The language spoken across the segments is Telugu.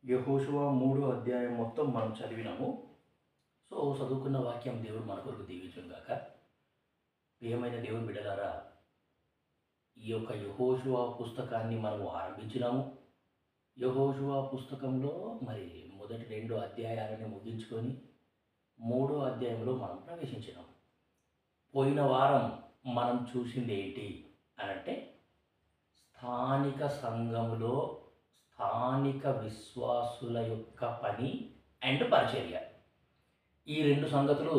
యెహోషువ 3 అధ్యాయం మొత్తం మనం చదివినాము. సో, చదువుకున్న వాక్యం దేవుడు మన కొరకు దీవించునుగాక. ప్రియమైన దేవుని బిడ్డలారా, ఈ యొక్క యెహోషువ పుస్తకాన్ని మనము ఆరంభించినాము. యెహోషువ పుస్తకంలో మరి మొదటి 2 అధ్యాయాలను ముగించుకొని 3 అధ్యాయంలో మనం ప్రవేశించినాం. పోయిన వారం మనం చూసింది ఏంటి అనంటే, స్థానిక సంఘములో స్థానిక విశ్వాసుల యొక్క పని అండ్ పరిచర్య. ఈ 2 సంగతులు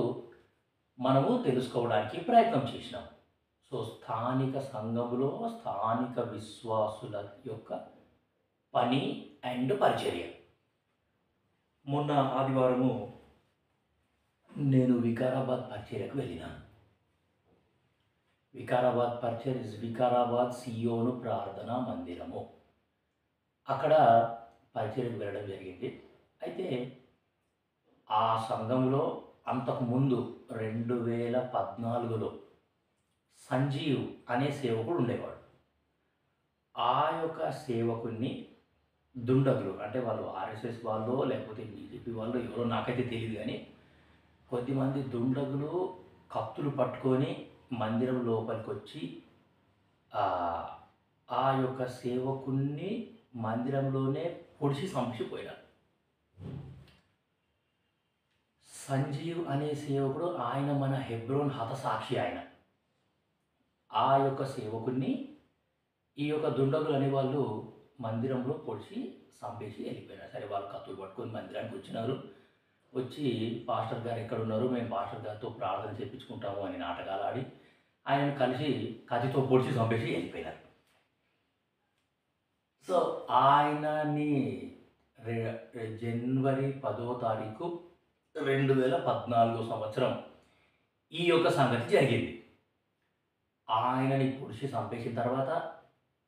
మనము తెలుసుకోవడానికి ప్రయత్నం చేసినాం. సో, స్థానిక సంఘములో స్థానిక విశ్వాసుల యొక్క పని అండ్ పరిచర్య. మొన్న ఆదివారము నేను వికారాబాద్ పరిచర్యకు వెళ్ళినాను. వికారాబాద్ పరిచర్య వికారాబాద్ సియోను ప్రార్థనా మందిరము. అక్కడ పరిచర్యకు వెళ్ళడం జరిగింది. అయితే ఆ సంఘంలో అంతకుముందు 2014లో సంజీవ్ అనే సేవకుడు ఉండేవాడు. ఆ యొక్క సేవకుడిని దుండగులు, అంటే వాళ్ళు ఆర్ఎస్ఎస్ వాళ్ళు లేకపోతే బీజేపీ వాళ్ళు ఎవరో నాకైతే తెలియదు, కానీ కొద్దిమంది దుండగులు కత్తులు పట్టుకొని మందిరం లోపలికి వచ్చి ఆ యొక్క సేవకుణ్ణి మందిరంలోనే పొడిచి చంపిపోయినారు. సంజీవ్ అనే సేవకుడు, ఆయన మన హెబ్రోన్ హతసాక్షి. ఆయన ఆ యొక్క సేవకుణ్ణి ఈ యొక్క దుండగులు అనే వాళ్ళు మందిరంలో పొడిచి చంపేసి వెళ్ళిపోయినారు. సరే, వాళ్ళు కత్తులు పట్టుకొని మందిరానికి వచ్చినారు. వచ్చి పాస్టర్ గారు ఎక్కడ ఉన్నారు, మేము పాస్టర్ గారితో ప్రార్థన చేయించుకుంటాము అని నాటకాలు ఆడి ఆయనను కలిసి కత్తితో పొడిచి చంపేసి వెళ్ళిపోయినారు. సో, ఆయనని జనవరి 10వ తారీఖు 2014 సంవత్సరం ఈ యొక్క సంగతి జరిగింది. ఆయనని పొడిచి చంపేసిన తర్వాత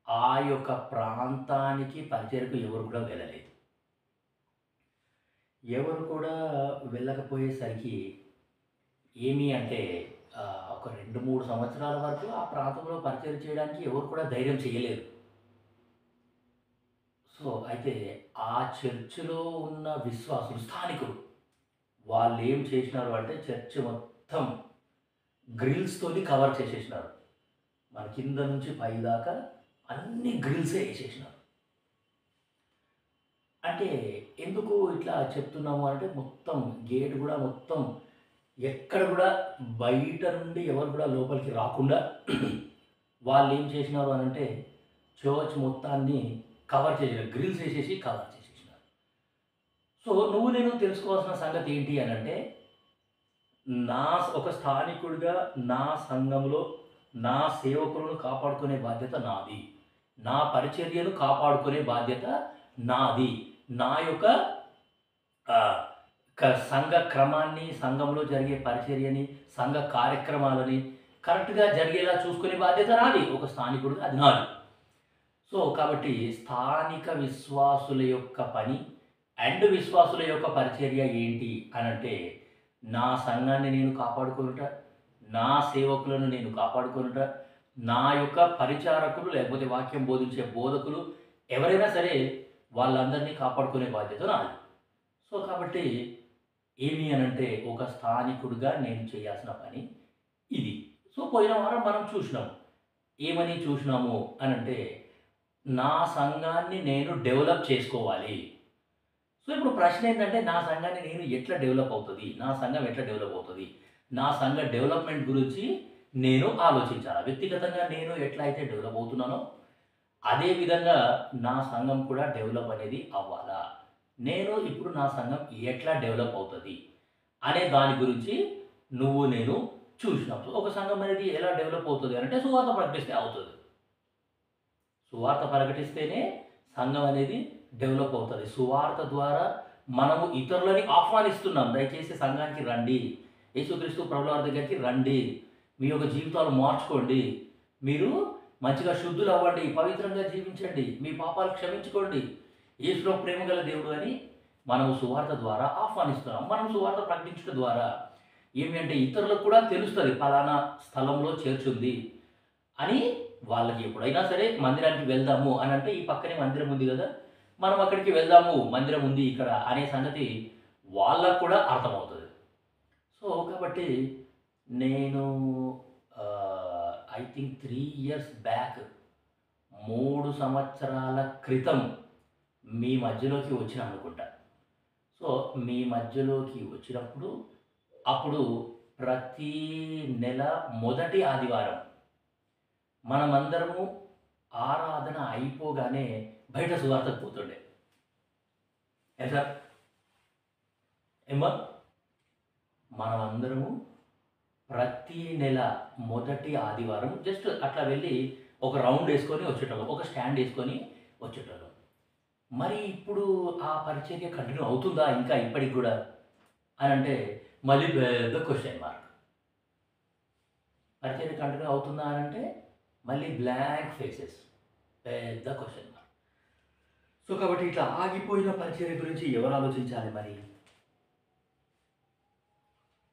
ఆ యొక్క ప్రాంతానికి పరిచర్యకు ఎవరు కూడా వెళ్ళలేదు. ఎవరు కూడా వెళ్ళకపోయేసరికి ఏమి అంటే ఒక 2-3 సంవత్సరాల వరకు ఆ ప్రాంతంలో పరిచర్య చేయడానికి ఎవరు కూడా ధైర్యం చేయలేదు. సో, అయితే ఆ చర్చిలో ఉన్న విశ్వాసులు, స్థానికులు, వాళ్ళు ఏం చేసినారు అంటే చర్చ్ మొత్తం గ్రిల్స్తోని కవర్ చేసేసినారు. మన కింద నుంచి పై దాకా అన్ని గ్రిల్సే వేసేసినారు. అంటే ఎందుకు ఇట్లా చెప్తున్నాము అంటే, మొత్తం గేట్ కూడా మొత్తం ఎక్కడ కూడా బయట నుండి ఎవరు కూడా లోపలికి రాకుండా వాళ్ళు ఏం చేసినారు అని అంటే చర్చ్ మొత్తాన్ని కవర్ చేసినారు, గ్రిల్స్ వేసేసి కవర్ చేసేసినారు. సో, నువ్వు నేను తెలుసుకోవాల్సిన సంగతి ఏంటి అని అంటే, ఒక స్థానికుడిగా నా సంఘంలో నా సేవకులను కాపాడుకునే బాధ్యత నాది, నా పరిచర్యను కాపాడుకునే బాధ్యత నాది. నా యొక్క సంఘ క్రమాన్ని, సంఘంలో జరిగే పరిచర్యని, సంఘ కార్యక్రమాలని కరెక్ట్గా జరిగేలా చూసుకునే బాధ్యత నాది. ఒక స్థానికుడిగా అది నాది. సో, కాబట్టి స్థానిక విశ్వాసుల యొక్క పని అండ్ విశ్వాసుల యొక్క పరిచర్య ఏంటి అనంటే, నా సంఘాన్ని నేను కాపాడుకొనుట, నా సేవకులను నేను కాపాడుకొనుట, నా యొక్క పరిచారకులు లేకపోతే వాక్యం బోధించే బోధకులు ఎవరైనా సరే వాళ్ళందరినీ కాపాడుకునే బాధ్యత నాది. సో, కాబట్టి ఏమి అనంటే, ఒక స్థానికుడిగా నేను చేయాల్సిన పని ఇది. సో, పోయిన వారం మనం చూసినాము. ఏమని చూసినాము అనంటే, నా సంఘాన్ని నేను డెవలప్ చేసుకోవాలి. సో, ఇప్పుడు ప్రశ్న ఏంటంటే, నా సంఘాన్ని నేను ఎట్లా డెవలప్ అవుతుంది, నా సంఘం ఎట్లా డెవలప్ అవుతుంది, నా సంఘ డెవలప్మెంట్ గురించి నేను ఆలోచించాలి. వ్యక్తిగతంగా నేను ఎట్లా అయితే డెవలప్ అవుతున్నానో అదేవిధంగా నా సంఘం కూడా డెవలప్ అనేది అవ్వాలా. నేను ఇప్పుడు నా సంఘం ఎట్లా డెవలప్ అవుతుంది అనే దాని గురించి నువ్వు నేను చూసినాం. సో, ఒక సంఘం అనేది ఎలా డెవలప్ అవుతుంది అంటే, సువార్త ప్రకటిస్తే అవుతుంది. సువార్త ప్రకటిస్తేనే సంఘం అనేది డెవలప్ అవుతుంది. సువార్త ద్వారా మనము ఇతరులని ఆహ్వానిస్తున్నాం, దయచేసి సంఘానికి రండి, యేసుక్రీస్తు ప్రభువారి దగ్గరికి రండి, మీ యొక్క జీవితాలు మార్చుకోండి, మీరు మంచిగా శుద్ధులు అవ్వండి, పవిత్రంగా జీవించండి, మీ పాపాలు క్షమించుకోండి, యేసులో ప్రేమ గల దేవుడు అని మనము సువార్త ద్వారా ఆహ్వానిస్తున్నాం. మనం సువార్త ప్రకటించడం ద్వారా ఏమి అంటే ఇతరులకు కూడా తెలుస్తుంది ఫలానా స్థలంలో చేర్చుంది అని. వాళ్ళకి ఎప్పుడైనా సరే మందిరానికి వెళ్దాము అని అంటే, ఈ పక్కనే మందిరం ఉంది కదా, మనం అక్కడికి వెళ్దాము, మందిరం ఉంది ఇక్కడ అనే సంగతి వాళ్ళకు కూడా అర్థమవుతుంది. సో కాబట్టి నేను ఐ థింక్ 3 ఇయర్స్ బ్యాక్, 3 సంవత్సరాల క్రితం మీ మధ్యలోకి వచ్చినామనుకుంటా. సో మీ మధ్యలోకి వచ్చినప్పుడు అప్పుడు ప్రతి నెల మొదటి ఆదివారం మనమందరము ఆరాధన అయిపోగానే బయట సువార్తకు పోతుండే. ఏం సార్? ఏమ్మా? మనమందరము ప్రతి నెల మొదటి ఆదివారం జస్ట్ అట్లా వెళ్ళి ఒక రౌండ్ వేసుకొని వచ్చేటోళ్ళం, ఒక స్టాండ్ వేసుకొని వచ్చేటోళ్ళం. మరి ఇప్పుడు ఆ పరిచర్య కంటిన్యూ అవుతుందా ఇంకా ఇప్పటికి కూడా అని అంటే మళ్ళీ పెద్ద క్వశ్చన్ మార్క్. పరిచర్య కంటిన్యూ అవుతుందా అని అంటే మళ్ళీ బ్లాంక్ ఫేసెస్, పెద్ద క్వశ్చన్ మార్క్. సో కాబట్టి ఇట్లా ఆగిపోయిన పరిచర్య గురించి ఎవరు ఆలోచించాలి మరి?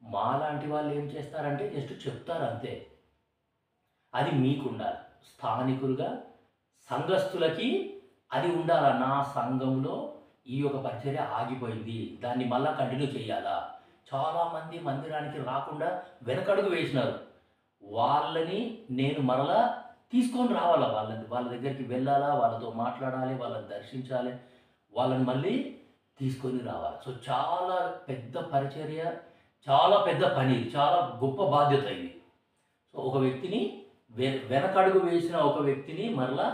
మాలాంటి వాళ్ళు ఏం చేస్తారంటే జస్ట్ చెప్తారు అంతే. అది మీకు ఉండాలి. స్థానికులుగా సంఘస్థులకి అది ఉండాలా, నా సంఘంలో ఈ యొక్క పరిచర్య ఆగిపోయింది, దాన్ని మళ్ళీ కంటిన్యూ చేయాలా. చాలామంది మందిరానికి రాకుండా వెనకడుగు వేసినారు. వాళ్ళని నేను మరలా తీసుకొని రావాలా, వాళ్ళ దగ్గరికి వెళ్ళాలా, వాళ్ళతో మాట్లాడాలి, వాళ్ళని దర్శించాలి, వాళ్ళని మళ్ళీ తీసుకొని రావాలి. సో చాలా పెద్ద పరిచర్య, చాలా పెద్ద పని, చాలా గొప్ప బాధ్యత ఇది. సో ఒక వ్యక్తిని వెనకడుగు వేసిన ఒక వ్యక్తిని మరలా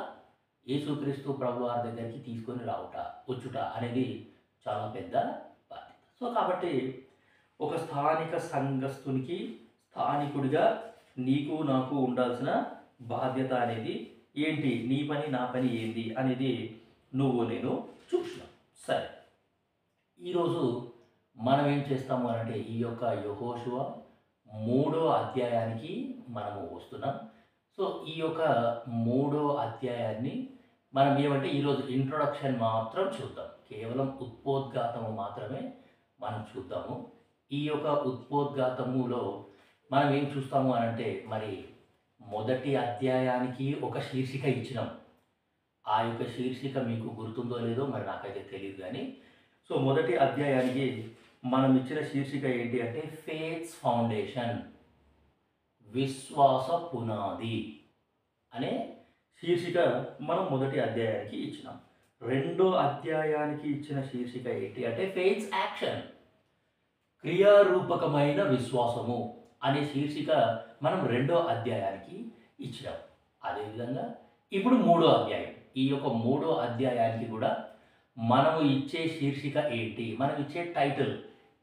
యేసుక్రీస్తు ప్రభువారి దగ్గరికి తీసుకొని వచ్చుట అనేది చాలా పెద్ద బాధ్యత. సో కాబట్టి ఒక స్థానిక సంఘస్థునికి, స్థానికుడిగా నీకు నాకు ఉండాల్సిన బాధ్యత అనేది ఏంటి, నీ పని నా పని ఏంది అనేది నువ్వు నేను చూసినాం. సరే, ఈరోజు మనం ఏం చేస్తాము అంటే ఈ యొక్క యెహోషువ 3వ అధ్యాయానికి మనము వస్తున్నాం. సో ఈ యొక్క 3వ అధ్యాయాన్ని మనం ఏమంటే ఈరోజు ఇంట్రొడక్షన్ మాత్రం చూద్దాం, కేవలం ఉత్పోద్ఘాతము మాత్రమే మనం చూద్దాము. ఈ యొక్క ఉత్పోద్ఘాతములో మనం ఏం చూస్తాము అనంటే మరి మొదటి అధ్యాయానికి ఒక శీర్షిక ఇచ్చినాం. ఆ యొక్క శీర్షిక మీకు గుర్తుందో లేదో మరి నాకైతే తెలియదు కానీ, సో మొదటి అధ్యాయానికి మనం ఇచ్చిన శీర్షిక ఏంటి అంటే ఫేత్స్ ఫౌండేషన్, విశ్వాస పునాది అనే శీర్షిక మనం మొదటి అధ్యాయానికి ఇచ్చినాం. రెండో అధ్యాయానికి ఇచ్చిన శీర్షిక ఏంటి అంటే ఫేత్స్ యాక్షన్, క్రియారూపకమైన విశ్వాసము అనే శీర్షిక మనం రెండో అధ్యాయానికి ఇచ్చినాం. అదేవిధంగా ఇప్పుడు 3వ అధ్యాయం, ఈ యొక్క 3వ అధ్యాయానికి కూడా మనము ఇచ్చే శీర్షిక ఏంటి, మనం ఇచ్చే టైటిల్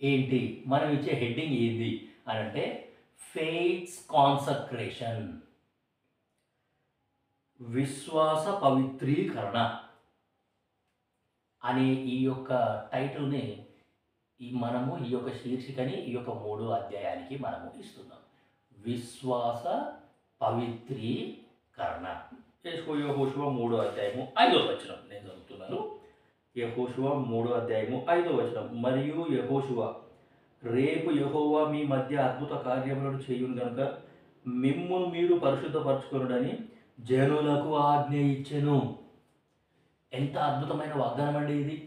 ఏంటి, మనం ఇచ్చే హెడ్డింగ్ ఏంటి అని అంటే ఫెయిత్స్ కాన్సక్రేషన్, విశ్వాస పవిత్రీకరణ అనే ఈ యొక్క టైటిల్ని మనము ఈ యొక్క శీర్షికని ఈ యొక్క 3వ అధ్యాయానికి మనము ఇస్తున్నాం. విశ్వాస పవిత్రీకరణ. యెహోషువ 3వ అధ్యాయము 5వ వచనం నేను చదువుతున్నాను. యెహోషువ 3వ అధ్యాయము 5వ వచనం. మరియు యెహోషువ, రేపు యెహోవా మీ మధ్య అద్భుత కార్యములను చేయును గనుక మిమ్మును మీరు పరిశుద్ధపరచుకొనుడని జనులకు ఆజ్ఞ ఇచ్చెను. ఎంత అద్భుతమైన వాగ్దానం అండి ఇది.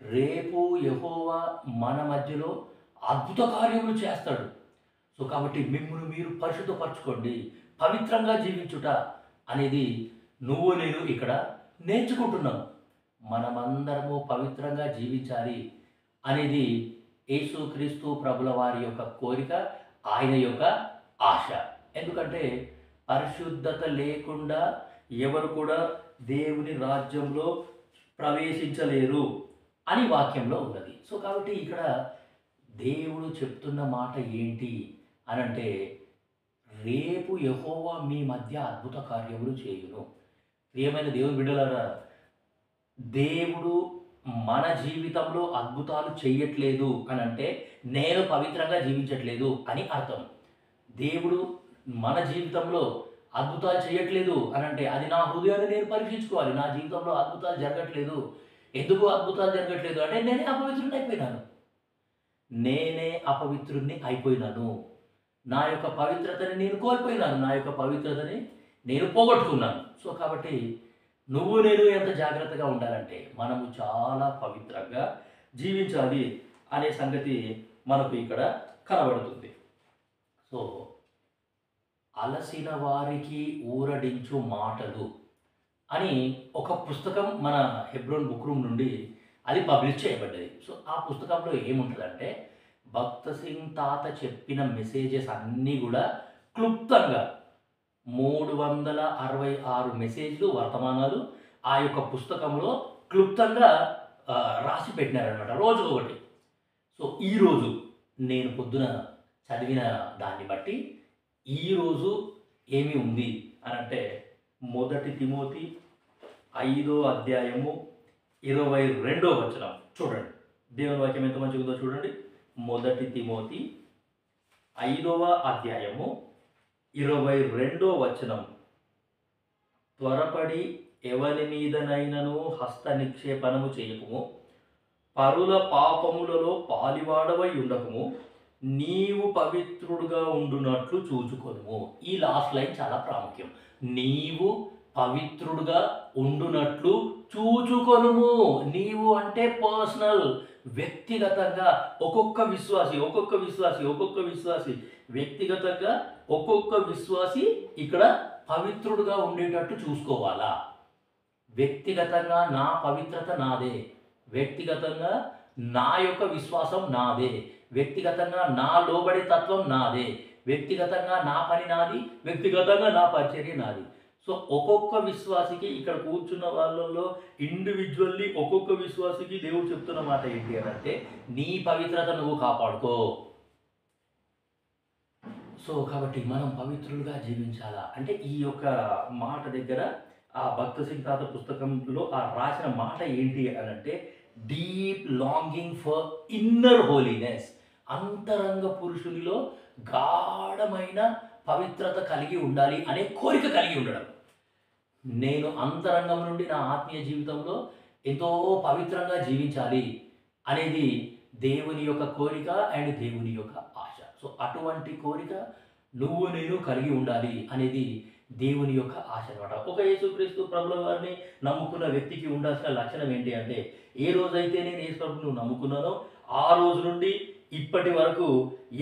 రేపు యెహోవా మన మధ్యలో అద్భుత కార్యములు చేస్తాడు. సో కాబట్టి మిమ్మును మీరు పరిశుద్ధపరచుకోండి, పవిత్రంగా జీవించుట అనేది నువ్వు నేను ఇక్కడ నేర్చుకుంటున్నాం. మనమందరము పవిత్రంగా జీవించాలి అనేది యేసుక్రీస్తు ప్రభుల వారి యొక్క కోరిక, ఆయన యొక్క ఆశ. ఎందుకంటే పరిశుద్ధత లేకుండా ఎవరు కూడా దేవుని రాజ్యంలో ప్రవేశించలేరు అని వాక్యంలో ఉన్నది. సో కాబట్టి ఇక్కడ దేవుడు చెప్తున్న మాట ఏంటి అనంటే రేపు యెహోవా మీ మధ్య అద్భుత కార్యములు చేయును. ప్రియమైన దేవుని బిడ్డలారా, దేవుడు మన జీవితంలో అద్భుతాలు చేయట్లేదు అని అంటే నేను పవిత్రంగా జీవించట్లేదు అని అర్థం. దేవుడు మన జీవితంలో అద్భుతాలు చేయట్లేదు అని అంటే అది నా హృదయాన్ని నేను పరీక్షించుకోవాలి. నా జీవితంలో అద్భుతాలు జరగట్లేదు, ఎందుకు అద్భుతాలు జరగట్లేదు అంటే నేనే అపవిత్రుడిని అయిపోయినాను, నా యొక్క పవిత్రతని నేను కోల్పోయినాను, నా యొక్క పవిత్రతని నేను పోగొట్టుకున్నాను. సో కాబట్టి నువ్వు నేను ఎంత జాగ్రత్తగా ఉండాలంటే మనము చాలా పవిత్రంగా జీవించాలి అనే సంగతి మనకు ఇక్కడ కనబడుతుంది. సో అలసిన వారికి ఊరడించు మాటలు అని ఒక పుస్తకం మన హెబ్రోన్ బుక్ రూమ్ నుండి అది పబ్లిష్ చేయబడ్డది. సో ఆ పుస్తకంలో ఏముంటుందంటే భక్త సింగ్ తాత చెప్పిన మెసేజెస్ అన్నీ కూడా క్లుప్తంగా 366 మెసేజ్లు వర్తమానాలు ఆ యొక్క పుస్తకంలో క్లుప్తంగా రాసి పెట్టినారనమాట, రోజుకొకటి. సో ఈరోజు నేను పొద్దున చదివిన దాన్ని బట్టి ఈరోజు ఏమి ఉంది అని అంటే 1 తిమోతి 5వ అధ్యాయము 22వ వచనం చూడండి. దేవుని వాక్యం ఎంత మంచిగా ఉందో చూడండి. 1 తిమోతి 5వ అధ్యాయము 22వ వచనం. త్వరపడి ఎవరి మీదనైనను హస్త నిక్షేపణము చేయకుము, పరుల పాపములలో పాలివాడవై ఉండకము, నీవు పవిత్రుడుగా ఉండునట్లు చూచుకొనుము. ఈ లాస్ట్ లైన్ చాలా ప్రాముఖ్యం. నీవు పవిత్రుడుగా ఉండునట్లు చూచుకొనుము. నీవు అంటే పర్సనల్, వ్యక్తిగతంగా ఒక్కొక్క విశ్వాసి వ్యక్తిగతంగా ఒక్కొక్క విశ్వాసి ఇక్కడ పవిత్రుడుగా ఉండేటట్టు చూసుకోవాలా. వ్యక్తిగతంగా నా పవిత్రత నాదే, వ్యక్తిగతంగా నా యొక్క విశ్వాసం నాదే, వ్యక్తిగతంగా నా లోబడే తత్వం నాదే, వ్యక్తిగతంగా నా పని నాది, వ్యక్తిగతంగా నా పరిచర్య నాది. సో ఒక్కొక్క విశ్వాసికి ఇక్కడ కూర్చున్న వాళ్ళల్లో ఇండివిజువల్లీ ఒక్కొక్క విశ్వాసికి దేవుడు చెప్తున్న మాట ఏంటి అని అంటే నీ పవిత్రత నువ్వు కాపాడుకో. సో కాబట్టి మనం పవిత్రులుగా జీవించాలా అంటే ఈ యొక్క మాట దగ్గర ఆ భక్త సింగ్ తాత పుస్తకంలో ఆ రాసిన మాట ఏంటి అని అంటే deep longing for inner holiness. అంతరంగ పురుషునిలో గాఢమైన పవిత్రత కలిగి ఉండాలి అనే కోరిక కలిగి ఉండడం. నేను అంతరంగం నుండి నా ఆత్మీయ జీవితంలో ఎంతో పవిత్రంగా జీవించాలి అనేది దేవుని యొక్క కోరిక అండ్ దేవుని యొక్క ఆశ. సో అటువంటి కోరిక నువ్వు నేను కలిగి ఉండాలి అనేది దేవుని యొక్క ఆశ అనమాట. ఒక యేసుక్రీస్తు ప్రభుల వారిని నమ్ముకున్న వ్యక్తికి ఉండాల్సిన లక్షణం ఏంటి అంటే ఏ రోజైతే నేను యేసు ప్రభువును నమ్ముకున్నానో ఆ రోజు నుండి ఇప్పటి వరకు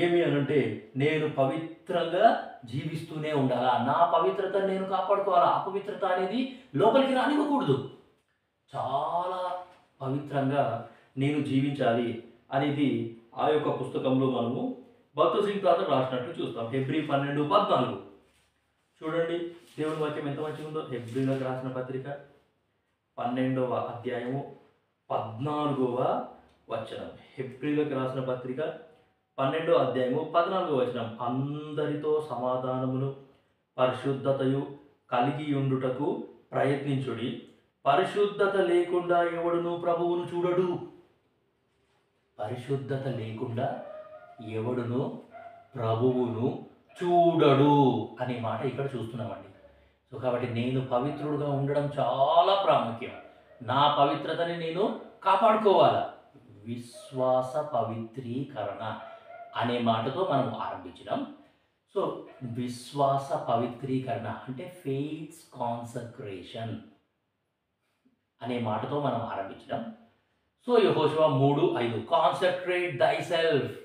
ఏమి అనంటే నేను పవిత్రంగా జీవిస్తూనే ఉండాలా, నా పవిత్రతను నేను కాపాడుకోవాలా. అపవిత్రత అనేది లోపలికి రానివ్వకూడదు. చాలా పవిత్రంగా నేను జీవించాలి అనేది ఆ యొక్క పుస్తకంలో మనము భక్త సింగ్ తాత రాసినట్టు చూస్తాం. హెబ్రీ 12:14 చూడండి. దేవుని వాక్యం ఎంత మంచిగా ఉందో. హెబ్రీలకు రాసిన పత్రిక 12వ అధ్యాయము 14వ వచనం. హెబ్రీలకు రాసిన పత్రిక 12వ అధ్యాయము 14వ వచనం. అందరితో సమాధానమును పరిశుద్ధతయు కలిగి ఉండుటకు ప్రయత్నించుడి, పరిశుద్ధత లేకుండా ఎవడును ప్రభువును చూడడు. పరిశుద్ధత లేకుండా ఎవడును ప్రభువును చూడడు అనే మాట ఇక్కడ చూస్తున్నామండి. సో కాబట్టి నేను పవిత్రుడుగా ఉండడం చాలా ప్రాముఖ్యం. నా పవిత్రతని నేను కాపాడుకోవాలా. విశ్వాస పవిత్రీకరణ అనే మాటతో మనం ఆరంభించడం. సో విశ్వాస పవిత్రీకరణ అంటే ఫెయిత్స్ కాన్సక్రేషన్ అనే మాటతో మనం ఆరంభించడం. సో యెహోషువ 3:5 కాన్సక్రేట్ దై self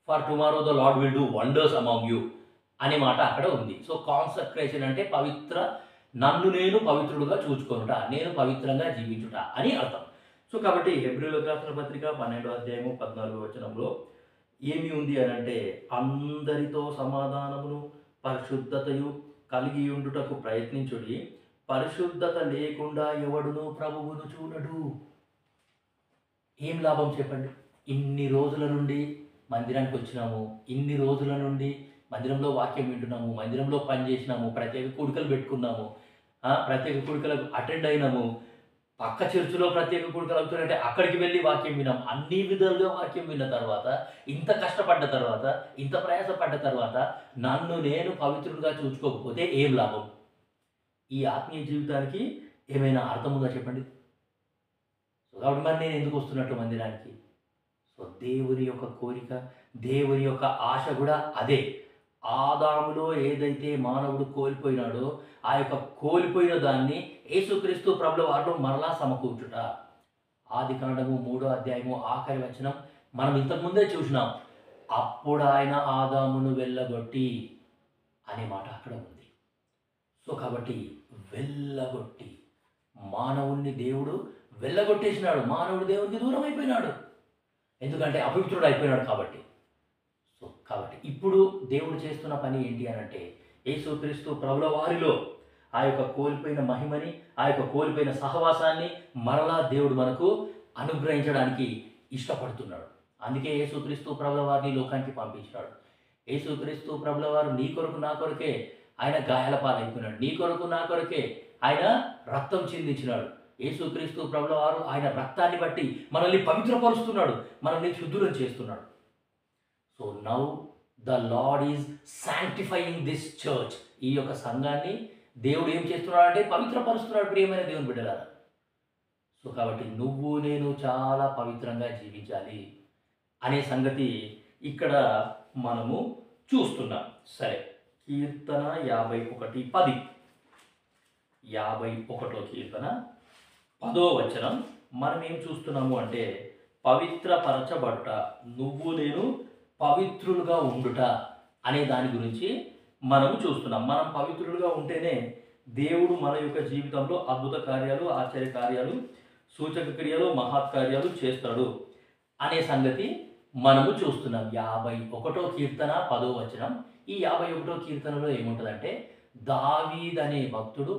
for tomorrow the lord will do wonders among you అనే మాట అక్కడ ఉంది. సో కాన్సక్రేషన్ అంటే నన్ను నేను పవిత్రుడుగా చూచుకొనుట, నేను పవిత్రంగా జీవించుట అని అర్థం. సో కాబట్టి హెబ్రీయులకు రాసిన పత్రిక 12వ అధ్యాయము 14వ వచనంలో ఏమి ఉంది అని అంటే అందరితో సమాధానమును పరిశుద్ధతయు కలిగి ఉండుటకు ప్రయత్నించుడి, పరిశుద్ధత లేకుండా ఎవడును ప్రభువును చూడడు. ఏం లాభం చెప్పండి? ఇన్ని రోజుల నుండి మందిరానికి వచ్చినాము, ఇన్ని రోజుల నుండి మందిరంలో వాక్యం వింటున్నాము, మందిరంలో పని చేసినాము, ప్రత్యేక కూడికలు పెట్టుకున్నాము, ప్రత్యేక కూడికలకు అటెండ్ అయినాము, పక్క చర్చిలో ప్రత్యేక కూడికలు అవుతున్నాయంటే అక్కడికి వెళ్ళి వాక్యం విన్నాం. అన్ని విధాలుగా వాక్యం విన్న తర్వాత, ఇంత కష్టపడ్డ తర్వాత, ఇంత ప్రయాసపడ్డ తర్వాత నన్ను నేను పవిత్రుడిగా చూసుకోకపోతే ఏం లాభం? ఈ ఆత్మీయ జీవితానికి ఏమైనా అర్థం ఉందా చెప్పండి? సో కాబట్టి మరి నేను ఎందుకు వస్తున్నట్టు మందిరానికి? సో దేవుని యొక్క కోరిక, దేవుని యొక్క ఆశ కూడా అదే. ఆదాములో ఏదైతే మానవుడు కోల్పోయినాడో ఆ యొక్క కోల్పోయిన దాన్ని యేసుక్రీస్తు ప్రభుల వారిలో మరలా సమకూర్చుట. ఆది కాండము 3వ అధ్యాయము ఆఖరి వచనం మనం ఇంతకుముందే చూసినాం. అప్పుడు ఆయన ఆదామును వెళ్ళగొట్టి అనే మాట అక్కడ ఉంది. సో కాబట్టి వెళ్ళగొట్టి మానవుణ్ణి దేవుడు వెళ్ళగొట్టేసినాడు. మానవుడు దేవునికి దూరం అయిపోయినాడు. ఎందుకంటే అపవిత్రుడు అయిపోయినాడు కాబట్టి. సో కాబట్టి ఇప్పుడు దేవుడు చేస్తున్న పని ఏంటి అని అంటే యేసుక్రీస్తు ప్రభుల వారిలో ఆ యొక్క కోల్పోయిన మహిమని, ఆ యొక్క కోల్పోయిన సహవాసాన్ని మరలా దేవుడు మనకు అనుగ్రహించడానికి ఇష్టపడుతున్నాడు. అందుకే యేసుక్రీస్తు ప్రభుల వారిని లోకానికి పంపించినాడు. యేసుక్రీస్తు ప్రభుల వారు నీ కొరకు నా కొరకే ఆయన గాయాల పాలైపోయినాడు. నీ కొరకు నా కొరకే ఆయన రక్తం చిందించినాడు. యేసుక్రీస్తు ప్రభుల వారు ఆయన రక్తాన్ని బట్టి మనల్ని పవిత్రపరుస్తున్నాడు, మనల్ని శుద్ధులను చేస్తున్నాడు. So now the lord is sanctifying this church. ఈ యొక్క సంఘాన్ని దేవుడు ఏం చేస్తున్నాడు అంటే పవిత్రపరుస్తున్నాడు. ప్రియమైన దేవుని బిడ్డలారా, సో కాబట్టి నువ్వు నేను చాలా పవిత్రంగా జీవించాలి అనే సంగతి ఇక్కడ మనము చూస్తున్నాం. సరే, కీర్తన 51:10. 51వ కీర్తన 10వ వచనం మనం ఏం చూస్తున్నాము అంటే పవిత్రపరచబడుట, నువ్వు నేను పవిత్రులుగా ఉండుట అనే దాని గురించి మనము చూస్తున్నాం. మనం పవిత్రులుగా ఉంటేనే దేవుడు మన యొక్క జీవితంలో అద్భుత కార్యాలు, ఆశ్చర్య కార్యాలు, సూచక క్రియలు, మహత్కార్యాలు చేస్తాడు అనే సంగతి మనము చూస్తున్నాం. 51వ కీర్తన 10వ వచనం. ఈ 51వ కీర్తనలో ఏముంటుందంటే దావీద్ అనే భక్తుడు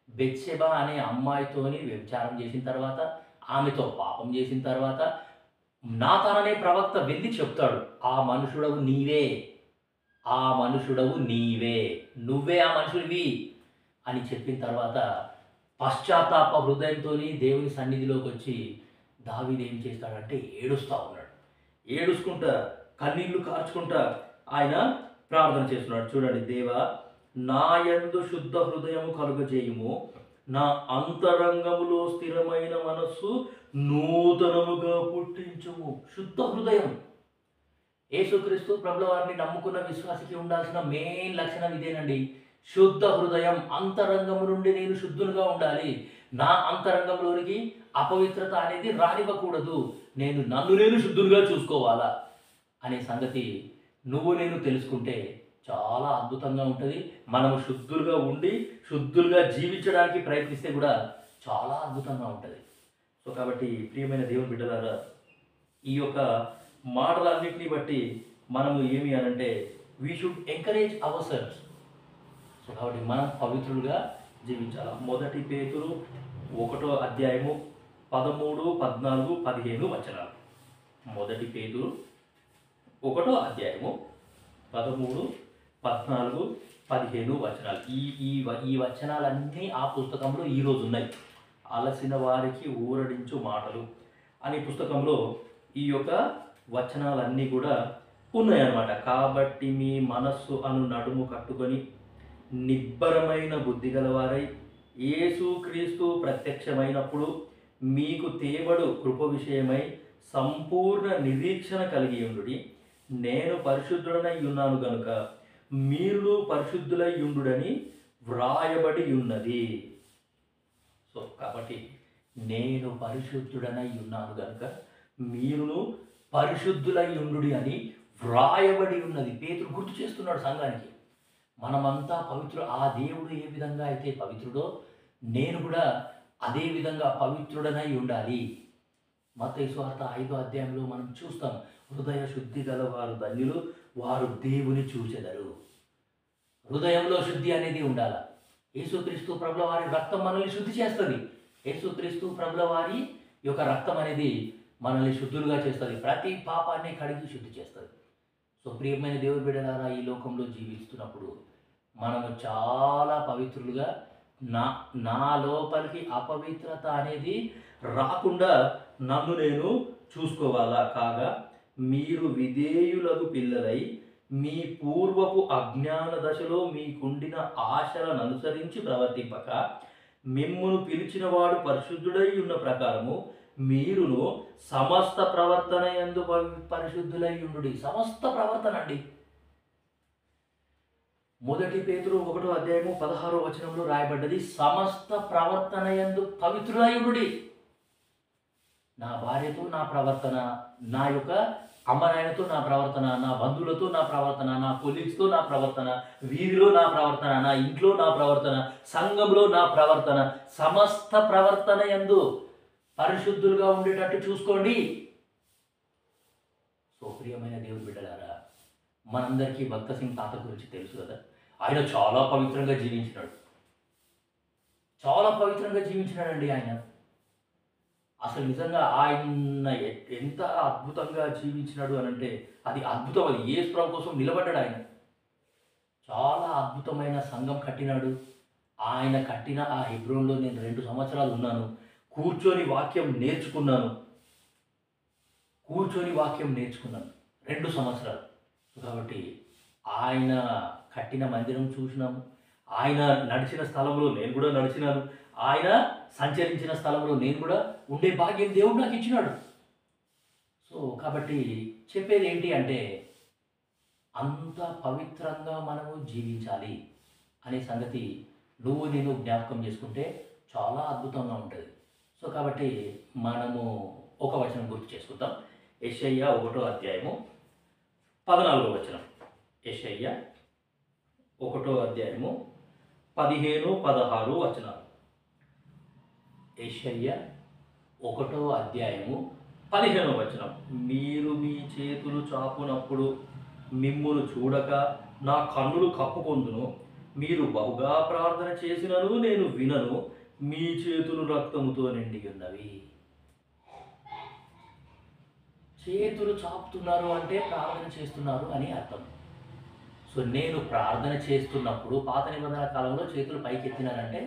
బెత్షెబా అనే అమ్మాయితోని వ్యభిచారం చేసిన తర్వాత, ఆమెతో పాపం చేసిన తర్వాత నాతాన్ అనే ప్రవక్త వెళ్ళి చెప్తాడు, ఆ మనుషుడవు నీవే, ఆ మనుషుడవు నీవే, నువ్వే ఆ మనుషుడివి అని చెప్పిన తర్వాత పశ్చాత్తాప హృదయంతో దేవుని సన్నిధిలోకి వచ్చి దావీదు ఏం చేస్తాడంటే ఏడుస్తూ ఉన్నాడు. ఏడుచుకుంటా కన్నీళ్లు కార్చుకుంటా ఆయన ప్రార్థన చేస్తున్నాడు. చూడండి, దేవా నా యందు శుద్ధ హృదయము కలుగజేయుము, నా అంతరంగములో స్థిరమైన మనస్సు నూతనముగా పుట్టించుము. శుద్ధ హృదయం యేసుక్రీస్తు ప్రభుల వారిని నమ్ముకున్న విశ్వాసికి ఉండాల్సిన మెయిన్ లక్షణం ఇదేనండి. శుద్ధ హృదయం. అంతరంగము నుండి నేను శుద్ధులుగా ఉండాలి. నా అంతరంగంలోనికి అపవిత్రత అనేది రానివ్వకూడదు. నన్ను నేను శుద్ధులుగా చూసుకోవాలా అనే సంగతి నువ్వు నేను తెలుసుకుంటే చాలా అద్భుతంగా ఉంటుంది. మనము శుద్ధులుగా ఉండి శుద్ధులుగా జీవించడానికి ప్రయత్నిస్తే కూడా చాలా అద్భుతంగా ఉంటుంది. సో కాబట్టి ప్రియమైన దేవుని బిడ్డలారా, ఈ యొక్క మాటలన్నింటినీ బట్టి మనము ఏమి అనంటే we should encourage our selfs. So కాబట్టి మనం పవిత్రులుగా జీవించాలి. 1 పేతురు 1వ అధ్యాయము 13, 14, 15 వచనాలు. 1 పేతురు 1వ అధ్యాయము 13, 14, 15 వచనాలు. ఈ వచనాలన్నీ ఆ పుస్తకంలో ఈరోజు ఉన్నాయి. అలసిన వారికి ఊరడించు మాటలు అనే పుస్తకంలో ఈ యొక్క వచనాలన్నీ కూడా ఉన్నాయన్నమాట. కాబట్టి మీ మనస్సు అను నడుము కట్టుకొని నిబ్బరమైన బుద్ధి గలవారై యేసుక్రీస్తు ప్రత్యక్షమైనప్పుడు మీకు తేబడు కృప విషయమై సంపూర్ణ నిరీక్షణ కలిగి ఉండుడి. నేను పరిశుద్ధుడనై ఉన్నాను గనుక మీరు పరిశుద్ధులై ఉండుడని వ్రాయబడి ఉన్నది. సో కాబట్టి నేను పరిశుద్ధుడనై ఉన్నాను గనుక మీరును పరిశుద్ధులై ఉండుడి అని వ్రాయబడి ఉన్నది. పేతురు గుర్తు చేస్తున్నాడు సంఘానికి. మనమంతా పవిత్రుడు. ఆ దేవుడు ఏ విధంగా అయితే పవిత్రుడో నేను కూడా అదే విధంగా పవిత్రుడనై ఉండాలి. మత్తయి సువార్త 5వ అధ్యాయంలో మనం చూస్తాం, హృదయ శుద్ధి గల వారు ధన్యులు, వారు దేవుని చూచెదరు. హృదయంలో శుద్ధి అనేది ఉండాలి. యేసుక్రీస్తు ప్రభుల వారి రక్తం మనల్ని శుద్ధి చేస్తుంది. యేసుక్రీస్తు ప్రభుల వారి యొక్క రక్తం అనేది మనల్ని శుద్ధులుగా చేస్తుంది. ప్రతి పాపాన్ని కడిగి శుద్ధి చేస్తుంది. సో ప్రియమైన దేవుని బిడ్డలారా, ఈ లోకంలో జీవిస్తున్నప్పుడు మనము చాలా పవిత్రులుగా నా లోపలికి అపవిత్రత అనేది రాకుండా నన్ను నేను చూసుకోవాలా. కాగా మీరు విధేయులకు పిల్లలై మీ పూర్వపు అజ్ఞాన దశలో మీకుండిన ఆశలను అనుసరించి ప్రవర్తింపక మిమ్మును పిలిచిన వాడు పరిశుద్ధుడై ఉన్న ప్రకారము మీరును సమస్త ప్రవర్తన యందు పరిశుద్ధులై ఉండుడి. సమస్త ప్రవర్తన అండి. మొదటి పేతురు 1:16 రాయబడ్డది, సమస్త ప్రవర్తన యందు పవిత్రులయుడి. నా భార్యతో నా ప్రవర్తన, నా యొక్క అమ్మనాయనతో నా ప్రవర్తన, నా బంధువులతో నా ప్రవర్తన, నా కొలీగ్స్తో నా ప్రవర్తన, వీధిలో నా ప్రవర్తన, నా ఇంట్లో నా ప్రవర్తన, సంఘంలో నా ప్రవర్తన, సమస్త ప్రవర్తన యందు పరిశుద్ధులుగా ఉండేటట్టు చూసుకోండి. సో ప్రియమైన దేవుని బిడ్డలారా, మనందరికీ భక్త సింగ్ తాత గురించి తెలుసు కదా. ఆయన చాలా పవిత్రంగా జీవించినాడు, చాలా పవిత్రంగా జీవించినాడండి ఆయన. అసలు నిజంగా ఆయన ఎంత అద్భుతంగా జీవించినాడు అని అంటే అది అద్భుతం. అది యేసు ప్రభు కోసం నిలబడ్డాడు ఆయన. చాలా అద్భుతమైన సంఘం కట్టినాడు. ఆయన కట్టిన ఆ హెబ్రోన్లో నేను 2 సంవత్సరాలు ఉన్నాను. కూర్చొని వాక్యం నేర్చుకున్నాను 2 సంవత్సరాలు. కాబట్టి ఆయన కట్టిన మందిరం చూసినాము. ఆయన నడిచిన స్థలంలో నేను కూడా నడిచినాను. ఆయన సంచరించిన స్థలంలో నేను కూడా ఉండే భాగ్యం దేవుడు నాకు ఇచ్చినాడు. సో కాబట్టి చెప్పేది ఏంటి అంటే, అంత పవిత్రంగా మనము జీవించాలి అనే సంగతి నువ్వు నేను జ్ఞాపకం చేసుకుంటే చాలా అద్భుతంగా ఉంటుంది. సో కాబట్టి మనము ఒక వచనం గుర్తు చేసుకుందాం. యెషయా 1:14. యెషయా 1:15-16. యెషయా 1:15. మీరు మీ చేతులు చాపునప్పుడు మిమ్మును చూడక నా కన్నులు కప్పుకొందును. మీరు బహుగా ప్రార్థన చేసినను నేను వినను. మీ చేతులు రక్తముతో నిండి ఉన్నవి. చేతులు చాపుతున్నారు అంటే ప్రార్థన చేస్తున్నారు అని అర్థం. సో నేను ప్రార్థన చేస్తున్నప్పుడు పాత నిబంధన కాలంలో చేతులు పైకి ఎత్తినారంటే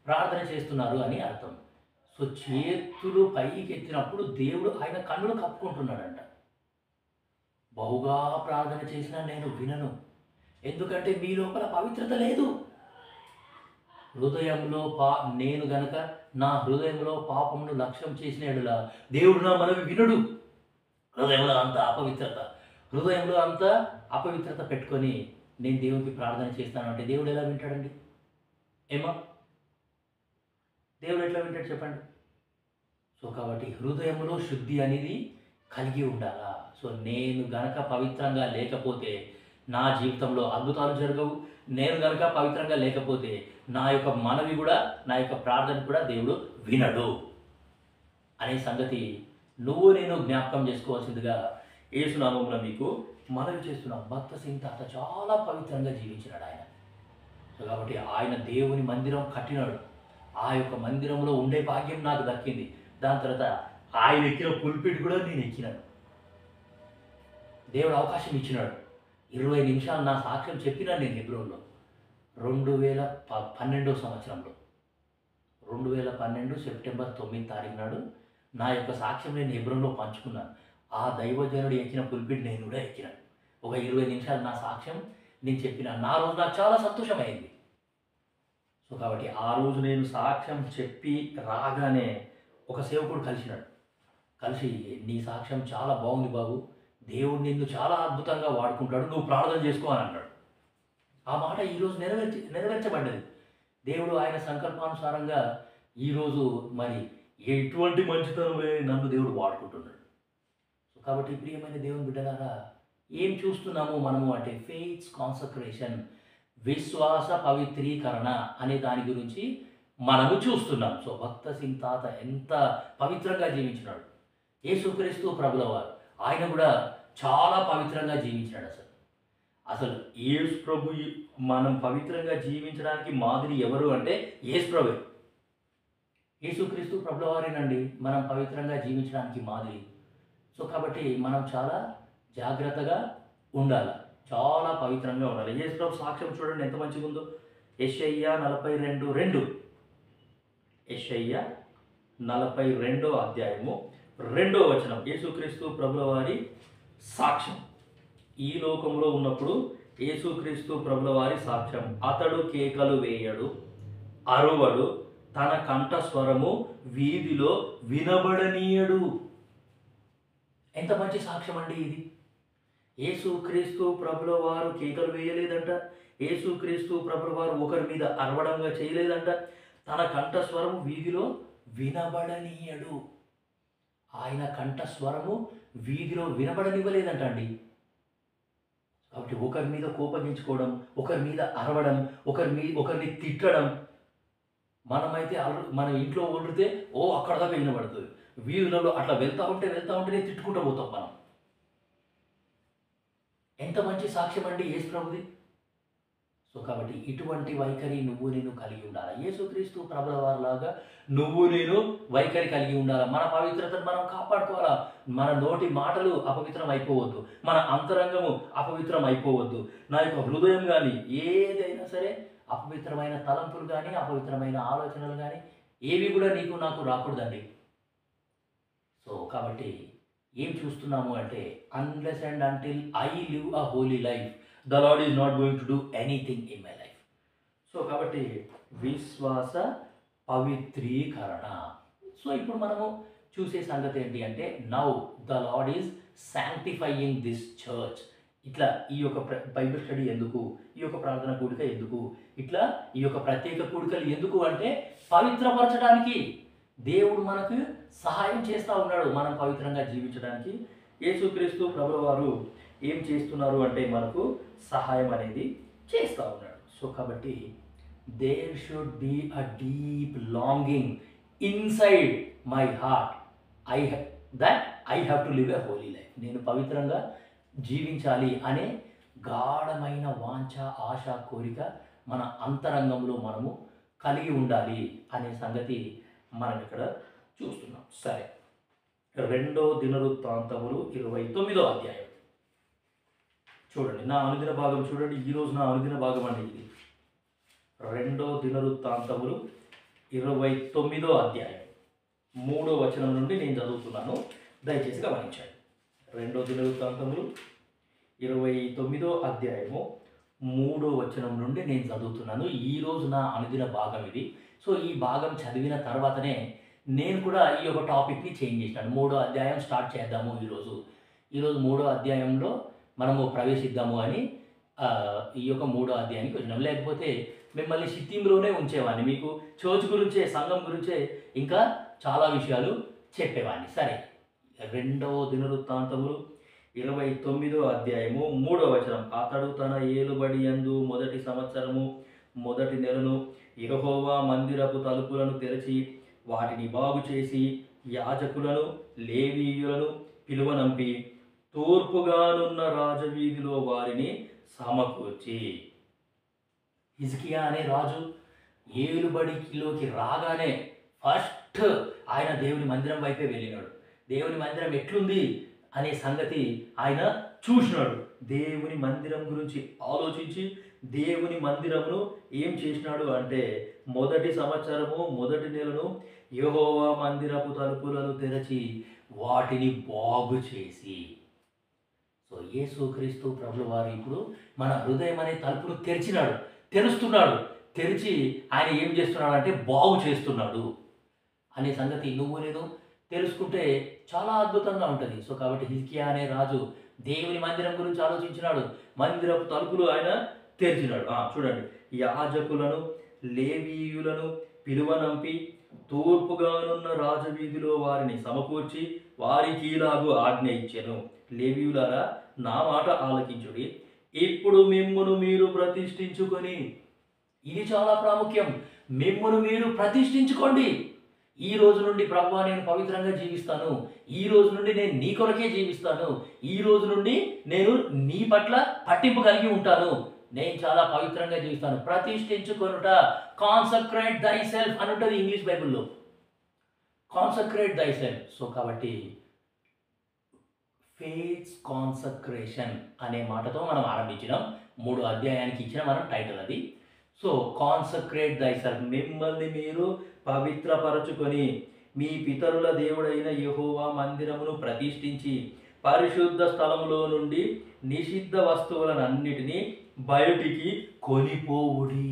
ప్రార్థన చేస్తున్నారు అని అర్థం. సో చేతులు పైకి ఎత్తినప్పుడు దేవుడు ఆయన కన్నులు కప్పుకుంటున్నాడంట. బహుగా ప్రార్థన చేసినా నేను వినను, ఎందుకంటే మీ లోపల పవిత్రత లేదు. హృదయంలో నేను గనక నా హృదయంలో పాపమును లక్ష్యం చేసిన ఎడల దేవుడు నా మనవి వినడు. హృదయంలో అంత అపవిత్రత పెట్టుకొని నేను దేవునికి ప్రార్థన చేస్తాను అంటే దేవుడు ఎలా వింటాడండి? ఏమా దేవుడు ఎట్లా వింటాడు చెప్పండి? సో కాబట్టి హృదయంలో శుద్ధి అనేది కలిగి ఉండాలా. సో నేను గనక పవిత్రంగా లేకపోతే నా జీవితంలో అద్భుతాలు జరగవు. నేను గనక పవిత్రంగా లేకపోతే నా యొక్క మనవి కూడా, నా యొక్క ప్రార్థన కూడా దేవుడు వినడు అనే సంగతి నువ్వు నేను జ్ఞాపకం చేసుకోవాల్సిందిగా యేసు నామమున మీకు మనవి చేస్తున్నాం. భక్త సింగ్ తాత చాలా పవిత్రంగా జీవించినాడు ఆయన. సో కాబట్టి ఆయన దేవుని మందిరం కట్టినాడు. ఆ యొక్క మందిరంలో ఉండే భాగ్యం నాకు దక్కింది. దాని తర్వాత ఆయన ఎక్కిన పుల్పిట్ కూడా నేను ఎక్కినాను. దేవుడు అవకాశం ఇచ్చినాడు. 20 నిమిషాలు నా సాక్ష్యం చెప్పినాను నేను హెబ్రోన్లో 2012 సంవత్సరంలో. 2012 సెప్టెంబర్ 9 నాడు నా యొక్క సాక్ష్యం నేను హెబ్రోన్లో పంచుకున్నాను. ఆ దైవజనుడు ఎక్కిన పుల్పిట్ నేను కూడా ఎక్కినాను. ఒక 20 నిమిషాలు నా సాక్ష్యం నేను చెప్పిన నా రోజు నాకు చాలా సంతోషమైంది. సో కాబట్టి ఆ రోజు నేను సాక్ష్యం చెప్పి రాగానే ఒక సేవకుడు కలిసి నీ సాక్ష్యం చాలా బాగుంది బాబు, దేవుడు నిన్ను చాలా అద్భుతంగా వాడుకుంటాడు, నువ్వు ప్రార్థన చేసుకో అని అన్నాడు. ఆ మాట ఈరోజు నెరవేర్చబడ్డది. దేవుడు ఆయన సంకల్పానుసారంగా ఈరోజు మరి ఎటువంటి మంచితనమే నన్ను దేవుడు వాడుకుంటున్నాడు. సో కాబట్టి ప్రియమైన దేవుని బిడ్డలారా, ఏం చూస్తున్నాము మనము అంటే ఫెయిత్ కాన్సక్రేషన్, విశ్వాస పవిత్రీకరణ అనే దాని గురించి మనము చూస్తున్నాం. సో భక్త సింగ్ తాత ఎంత పవిత్రంగా జీవించినాడు. యేసుక్రీస్తు ప్రభుల వారు ఆయన కూడా చాలా పవిత్రంగా జీవించాడు. అసలు యేసు ప్రభు మనం పవిత్రంగా జీవించడానికి మాదిరి ఎవరు అంటే యేసు ప్రభు. యేసుక్రీస్తు ప్రభుల వారేనండి మనం పవిత్రంగా జీవించడానికి మాదిరి. సో కాబట్టి మనం చాలా జాగ్రత్తగా ఉండాలి, చాలా పవిత్రంగా ఉండాలి. యేసు ప్రభు సాక్ష్యం చూడండి ఎంత మంచిగా ఉందో. యెషయా 42:2. యెషయా 42:2 యేసుక్రీస్తు ప్రభుల వారి సాక్ష్యం. ఈ లోకంలో ఉన్నప్పుడు యేసుక్రీస్తు ప్రభుల వారి సాక్ష్యం. అతడు కేకలు వేయడు, అరువడు, తన కంఠస్వరము వీధిలో వినబడనీయడు. ఎంత మంచి సాక్ష్యం అండి ఇది. యేసుక్రీస్తు ప్రభుల వారు కేకలు వేయలేదంట. యేసుక్రీస్తు ప్రభుల వారు ఒకరి మీద అరవడంగా చేయలేదంట. తన కంఠస్వరము వీధిలో వినబడనీయడు. ఆయన కంఠస్వరము వీధిలో వినబడనివ్వలేదంట అండి. కాబట్టి ఒకరి మీద కోపగించుకోవడం, ఒకరి మీద అరవడం, ఒకరిని తిట్టడం. మనమైతే మన ఇంట్లో వండితే అక్కడ దాకా వినబడుతుంది. వీధులలో అట్లా వెళ్తూ ఉంటేనే తిట్టుకుంటూ పోతాం మనం. ఎంత మంచి సాక్ష్యం అండి యేసు ప్రభుది. సో కాబట్టి ఇటువంటి వైఖరి నువ్వు నేను కలిగి ఉండాలి. యేసుక్రీస్తు ప్రభుల వారిలాగా నువ్వు నేను వైఖరి కలిగి ఉండాలి. మన పవిత్రతను మనం కాపాడుకోవాలా. మన నోటి మాటలు అపవిత్రం అయిపోవద్దు. మన అంతరంగము అపవిత్రం అయిపోవద్దు. నా యొక్క హృదయం కానీ ఏదైనా సరే అపవిత్రమైన తలంపులు కానీ అపవిత్రమైన ఆలోచనలు కానీ ఏవి కూడా నీకు నాకు రాకూడదండి. సో కాబట్టి ఏం చూస్తున్నాము అంటే unless and until I live a Holi life the lord is not going to do anything in my life. So కాబట్టి విశ్వాస పవిత్రీకరణ. సో ఇప్పుడు మనము చూసే సంగతి ఏంటి అంటే now the lord is sanctifying this church. ఇట్లా ఈ యొక్క బైబిల్ స్టడీ ఎందుకు, ఈ యొక్క ప్రార్థన కూడిక ఎందుకు, ఇట్లా ఈ యొక్క ప్రత్యేక కూడికలు ఎందుకు అంటే పవిత్రపరచడానికి. దేవుడు మనకు సహాయం చేస్తూ ఉన్నాడు మనం పవిత్రంగా జీవించడానికి. యేసుక్రీస్తు ప్రభుల వారు ఏం చేస్తున్నారు అంటే మనకు సహాయం అనేది చేస్తూ ఉన్నాడు. సో కాబట్టి there should be a deep longing inside my heart I have to live a holy life. నేను పవిత్రంగా జీవించాలి అనే గాఢమైన వాంఛ, ఆశ, కోరిక మన అంతరంగంలో మనము కలిగి ఉండాలి అనే సంగతి మనం ఇక్కడ చూస్తున్నాం. సరే, 2 దినవృత్తాంతములు 29వ అధ్యాయం చూడండి. నా అనుదిన భాగం చూడండి. ఈరోజు నా అనుదిన భాగం అండి ఇది. 2 దినవృత్తాంతములు 29వ అధ్యాయం 3వ వచనం నుండి నేను చదువుతున్నాను, దయచేసి గమనించండి. 2 దినవృత్తాంతములు 29వ అధ్యాయము 3వ వచనం నుండి నేను చదువుతున్నాను. ఈరోజు నా అనుదిన భాగం ఇది. సో ఈ భాగం చదివిన తర్వాతనే నేను కూడా ఈ యొక్క టాపిక్ని చేంజ్ చేసినాను. 3వ అధ్యాయం స్టార్ట్ చేద్దాము ఈరోజు 3వ అధ్యాయంలో మనము ప్రవేశిద్దాము అని ఈ యొక్క 3వ అధ్యాయానికి వచ్చినాం. లేకపోతే మిమ్మల్ని షిట్టింగ్లోనే ఉంచేవాడిని, మీకు చర్చ్ గురించే, సంఘం గురించే ఇంకా చాలా విషయాలు చెప్పేవాడిని. సరే, 2 దినవృత్తాంతములు 29వ అధ్యాయము 3వ వచనం. అతడు తన ఏలుబడి యందు మొదటి సంవత్సరము మొదటి నెలను యెహోవా మందిరపు తలుపులను తెరచి వాటిని బాగు చేసి యాజకులను లేవీయులను పిలువనంపి తూర్పుగానున్న రాజవీధిలో వారిని సమకూర్చి. హిజ్కియా అనే రాజు ఏలుబడిలోకి రాగానే ఫస్ట్ ఆయన దేవుని మందిరం వైపే వెళ్ళినాడు. దేవుని మందిరం ఎట్లుంది అనే సంగతి ఆయన చూసినాడు. దేవుని మందిరం గురించి ఆలోచించి దేవుని మందిరమును ఏం చేసినాడు అంటే మొదటి సంవత్సరము మొదటి నెలను యెహోవా మందిరపు తలుపులను తెరచి వాటిని బాగు చేసి. సో యేసుక్రీస్తు ప్రభుల వారు ఇప్పుడు మన హృదయం అనే తలుపును తెరుస్తున్నాడు. తెరిచి ఆయన ఏం చేస్తున్నాడు అంటే బాగు చేస్తున్నాడు అనే సంగతి నువ్వు నేను తెలుసుకుంటే చాలా అద్భుతంగా ఉంటుంది. సో కాబట్టి హిజ్కియా అనే రాజు దేవుని మందిరం గురించి ఆలోచించినాడు. మందిరపు తలుపులు ఆయన తెరిచినాడు. చూడండి, యాజకులను లేవీయులను పిలువనంపి తూర్పుగానున్న రాజవీధిలో వారిని సమకూర్చి వారికి ఇలాగు ఆజ్ఞ ఇచ్చెను. లేవీయులారా, నా మాట ఆలకించుడి. ఇప్పుడు మిమ్మును మీరు ప్రతిష్ఠించుకొని, ఇది చాలా ప్రాముఖ్యం, మిమ్మును మీరు ప్రతిష్ఠించుకోండి. ఈ రోజు నుండి ప్రభువా నేను పవిత్రంగా జీవిస్తాను, ఈ రోజు నుండి నేను నీ కొరకే జీవిస్తాను, ఈ రోజు నుండి నేను నీ పట్ల పట్టింపు కలిగి ఉంటాను, నేను చాలా పవిత్రంగా జీవిస్తాను. ప్రతిష్ఠించుకొనుట, కాన్సక్రేట్ దై సెల్ఫ్ అని ఉంటుంది ఇంగ్లీష్ బైబిల్లో, కాన్సక్రేట్ దై సెల్ఫ్. సో కాబట్టి ఫెయిత్స్ కాన్సక్రేషన్ అనే మాటతో మనం ఆరంభించినాం. 3వ అధ్యాయానికి ఇచ్చిన మనం టైటిల్ అది. సో కాన్సక్రేట్ దై సెల్ఫ్, మిమ్మల్ని మీరు పవిత్రపరచుకొని మీ పితరుల దేవుడైన యెహోవా మందిరమును ప్రతిష్ఠించి పరిశుద్ధ స్థలములో నుండి నిషిద్ధ వస్తువులనన్నిటినీ బయటికి కొనిపోవుడి.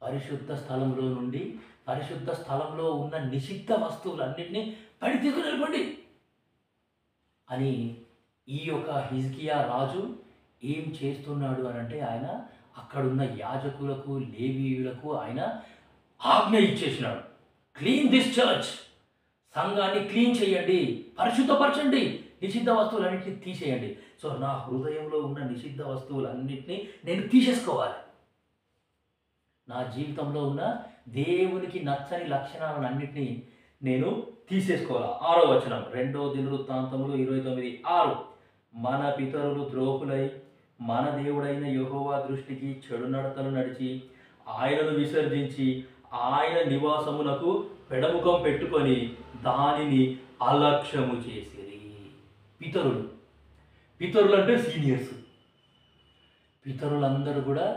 పరిశుద్ధ స్థలంలో నుండి, పరిశుద్ధ స్థలంలో ఉన్న నిషిద్ధ వస్తువులన్నింటినీ బయటికి తీసుకుని వెళ్ళిపోండి అని ఈ యొక్క హిజ్కియా రాజు ఏం చేస్తున్నాడు అని అంటే ఆయన అక్కడున్న యాజకులకు లేవీయులకు ఆయన ఆజ్ఞ ఇచ్చేసినాడు. క్లీన్ దిస్ చర్చ్, సంఘాన్ని క్లీన్ చేయండి, పరిశుద్ధపరచండి, నిషిద్ధ వస్తువులన్నింటినీ తీసేయండి. సో నా హృదయంలో ఉన్న నిషిద్ధ వస్తువులన్నింటినీ నేను తీసేసుకోవాలి. నా జీవితంలో ఉన్న దేవునికి నచ్చని లక్షణాలన్నింటినీ నేను తీసేసుకోవాలి. 6వ వచనం 2 దినవృత్తాంతములు 29:6. మన పితరులు ద్రోహులై మన దేవుడైన యెహోవా దృష్టికి చెడు నడతలు నడిచి ఆయనను విసర్జించి ఆయన నివాసమునకు పెడముఖం పెట్టుకొని దానిని అలక్ష్యము చేసిరి. పితరులు అంటే సీనియర్స్. పితరులందరూ కూడా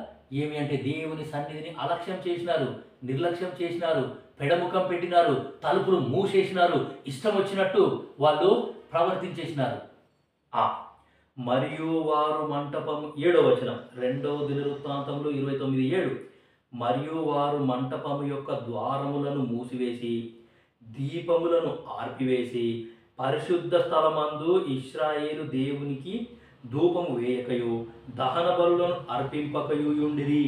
ఏమి అంటే దేవుని సన్నిధిని అలక్ష్యం చేసినారు, నిర్లక్ష్యం చేసినారు, పెడముఖం పెట్టినారు, తలుపులు మూసేసినారు, ఇష్టం వచ్చినట్టు వాళ్ళు ప్రవర్తించేసినారు. మరియు వారు మంటపము 7వ వచనం 2 దినవృత్తాంతములు 29:7. మరియు వారు మంటపము యొక్క ద్వారములను మూసివేసి దీపములను ఆర్పివేసి పరిశుద్ధ స్థలమందు ఇశ్రాయేలు దేవునికి ధూపము వేయకయు దహన బలులను అర్పింపకయు యుండిరి.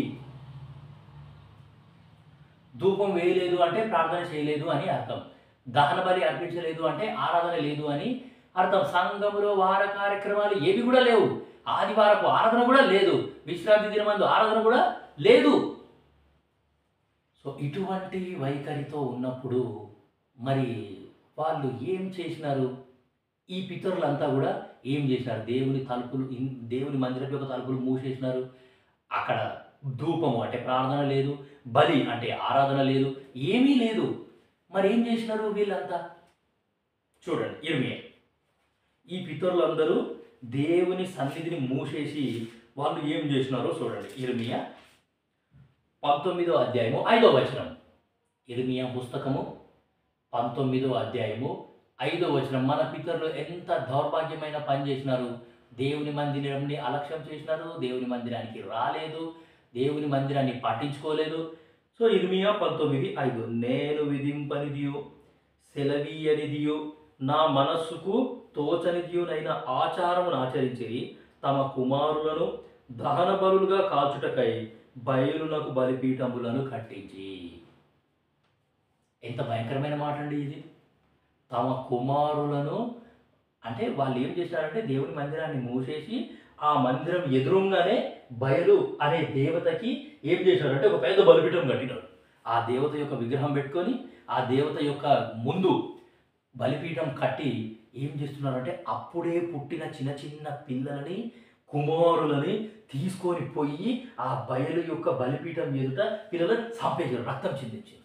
ధూపం వేయలేదు అంటే ప్రార్థన చేయలేదు అని అర్థం. దహన బలి అర్పించలేదు అంటే ఆరాధన లేదు అని అర్థం. సంఘములో వార కార్యక్రమాలు ఏవి కూడా లేవు. ఆదివారపు ఆరాధన కూడా లేదు. విశ్రాంతి దినమందు ఆరాధన కూడా లేదు. సో ఇటువంటి వైఖరితో ఉన్నప్పుడు మరి వాళ్ళు ఏం చేసినారు? ఈ పితరులంతా కూడా ఏం చేసినారు? దేవుని మందిరం యొక్క తలుపులు మూసేసినారు. అక్కడ ధూపము అంటే ప్రార్థన లేదు, బలి అంటే ఆరాధన లేదు, ఏమీ లేదు. మరి ఏం చేసినారు వీళ్ళంతా? చూడండి, ఇర్మియా. ఈ పితరులందరూ దేవుని సన్నిధిని మూసేసి వాళ్ళు ఏం చేసినారో చూడండి. ఇర్మియా 19వ అధ్యాయము 5వ వచనం. ఇర్మియా పుస్తకము 19వ అధ్యాయము 5వ వచనం. మన పితరులు ఎంత దౌర్భాగ్యమైన పని చేసినారు. దేవుని మందిరాన్ని అలక్ష్యం చేసినారు, దేవుని మందిరానికి రాలేదు, దేవుని మందిరాన్ని పట్టించుకోలేదు. సో ఇర్మియా 19:5. నేను విధింపనిదియు సెలవీయనిదియు నా మనస్సుకు తోచనిదియునైన ఆచారమును ఆచరించి తమ కుమారులను దహన బలులుగా కాల్చుటకై బయలునకు బలిపీఠములను కట్టించి. ఎంత భయంకరమైన మాట అండి ఇది. తమ కుమారులను అంటే వాళ్ళు ఏం చేశారంటే దేవుని మందిరాన్ని మూసేసి ఆ మందిరం ఎదురుగానే బయలు అనే దేవతకి ఏం చేశారంటే ఒక పెద్ద బలిపీఠం కట్టినారు. ఆ దేవత యొక్క విగ్రహం పెట్టుకొని ఆ దేవత యొక్క ముందు బలిపీఠం కట్టి ఏం చేస్తున్నారంటే అప్పుడే పుట్టిన చిన్న చిన్న పిల్లలని కుమారులని తీసుకొని పోయి ఆ బయలు యొక్క బలిపీఠం ఎదుట పిల్లలను చంపేశారు, రక్తం చిందించారు.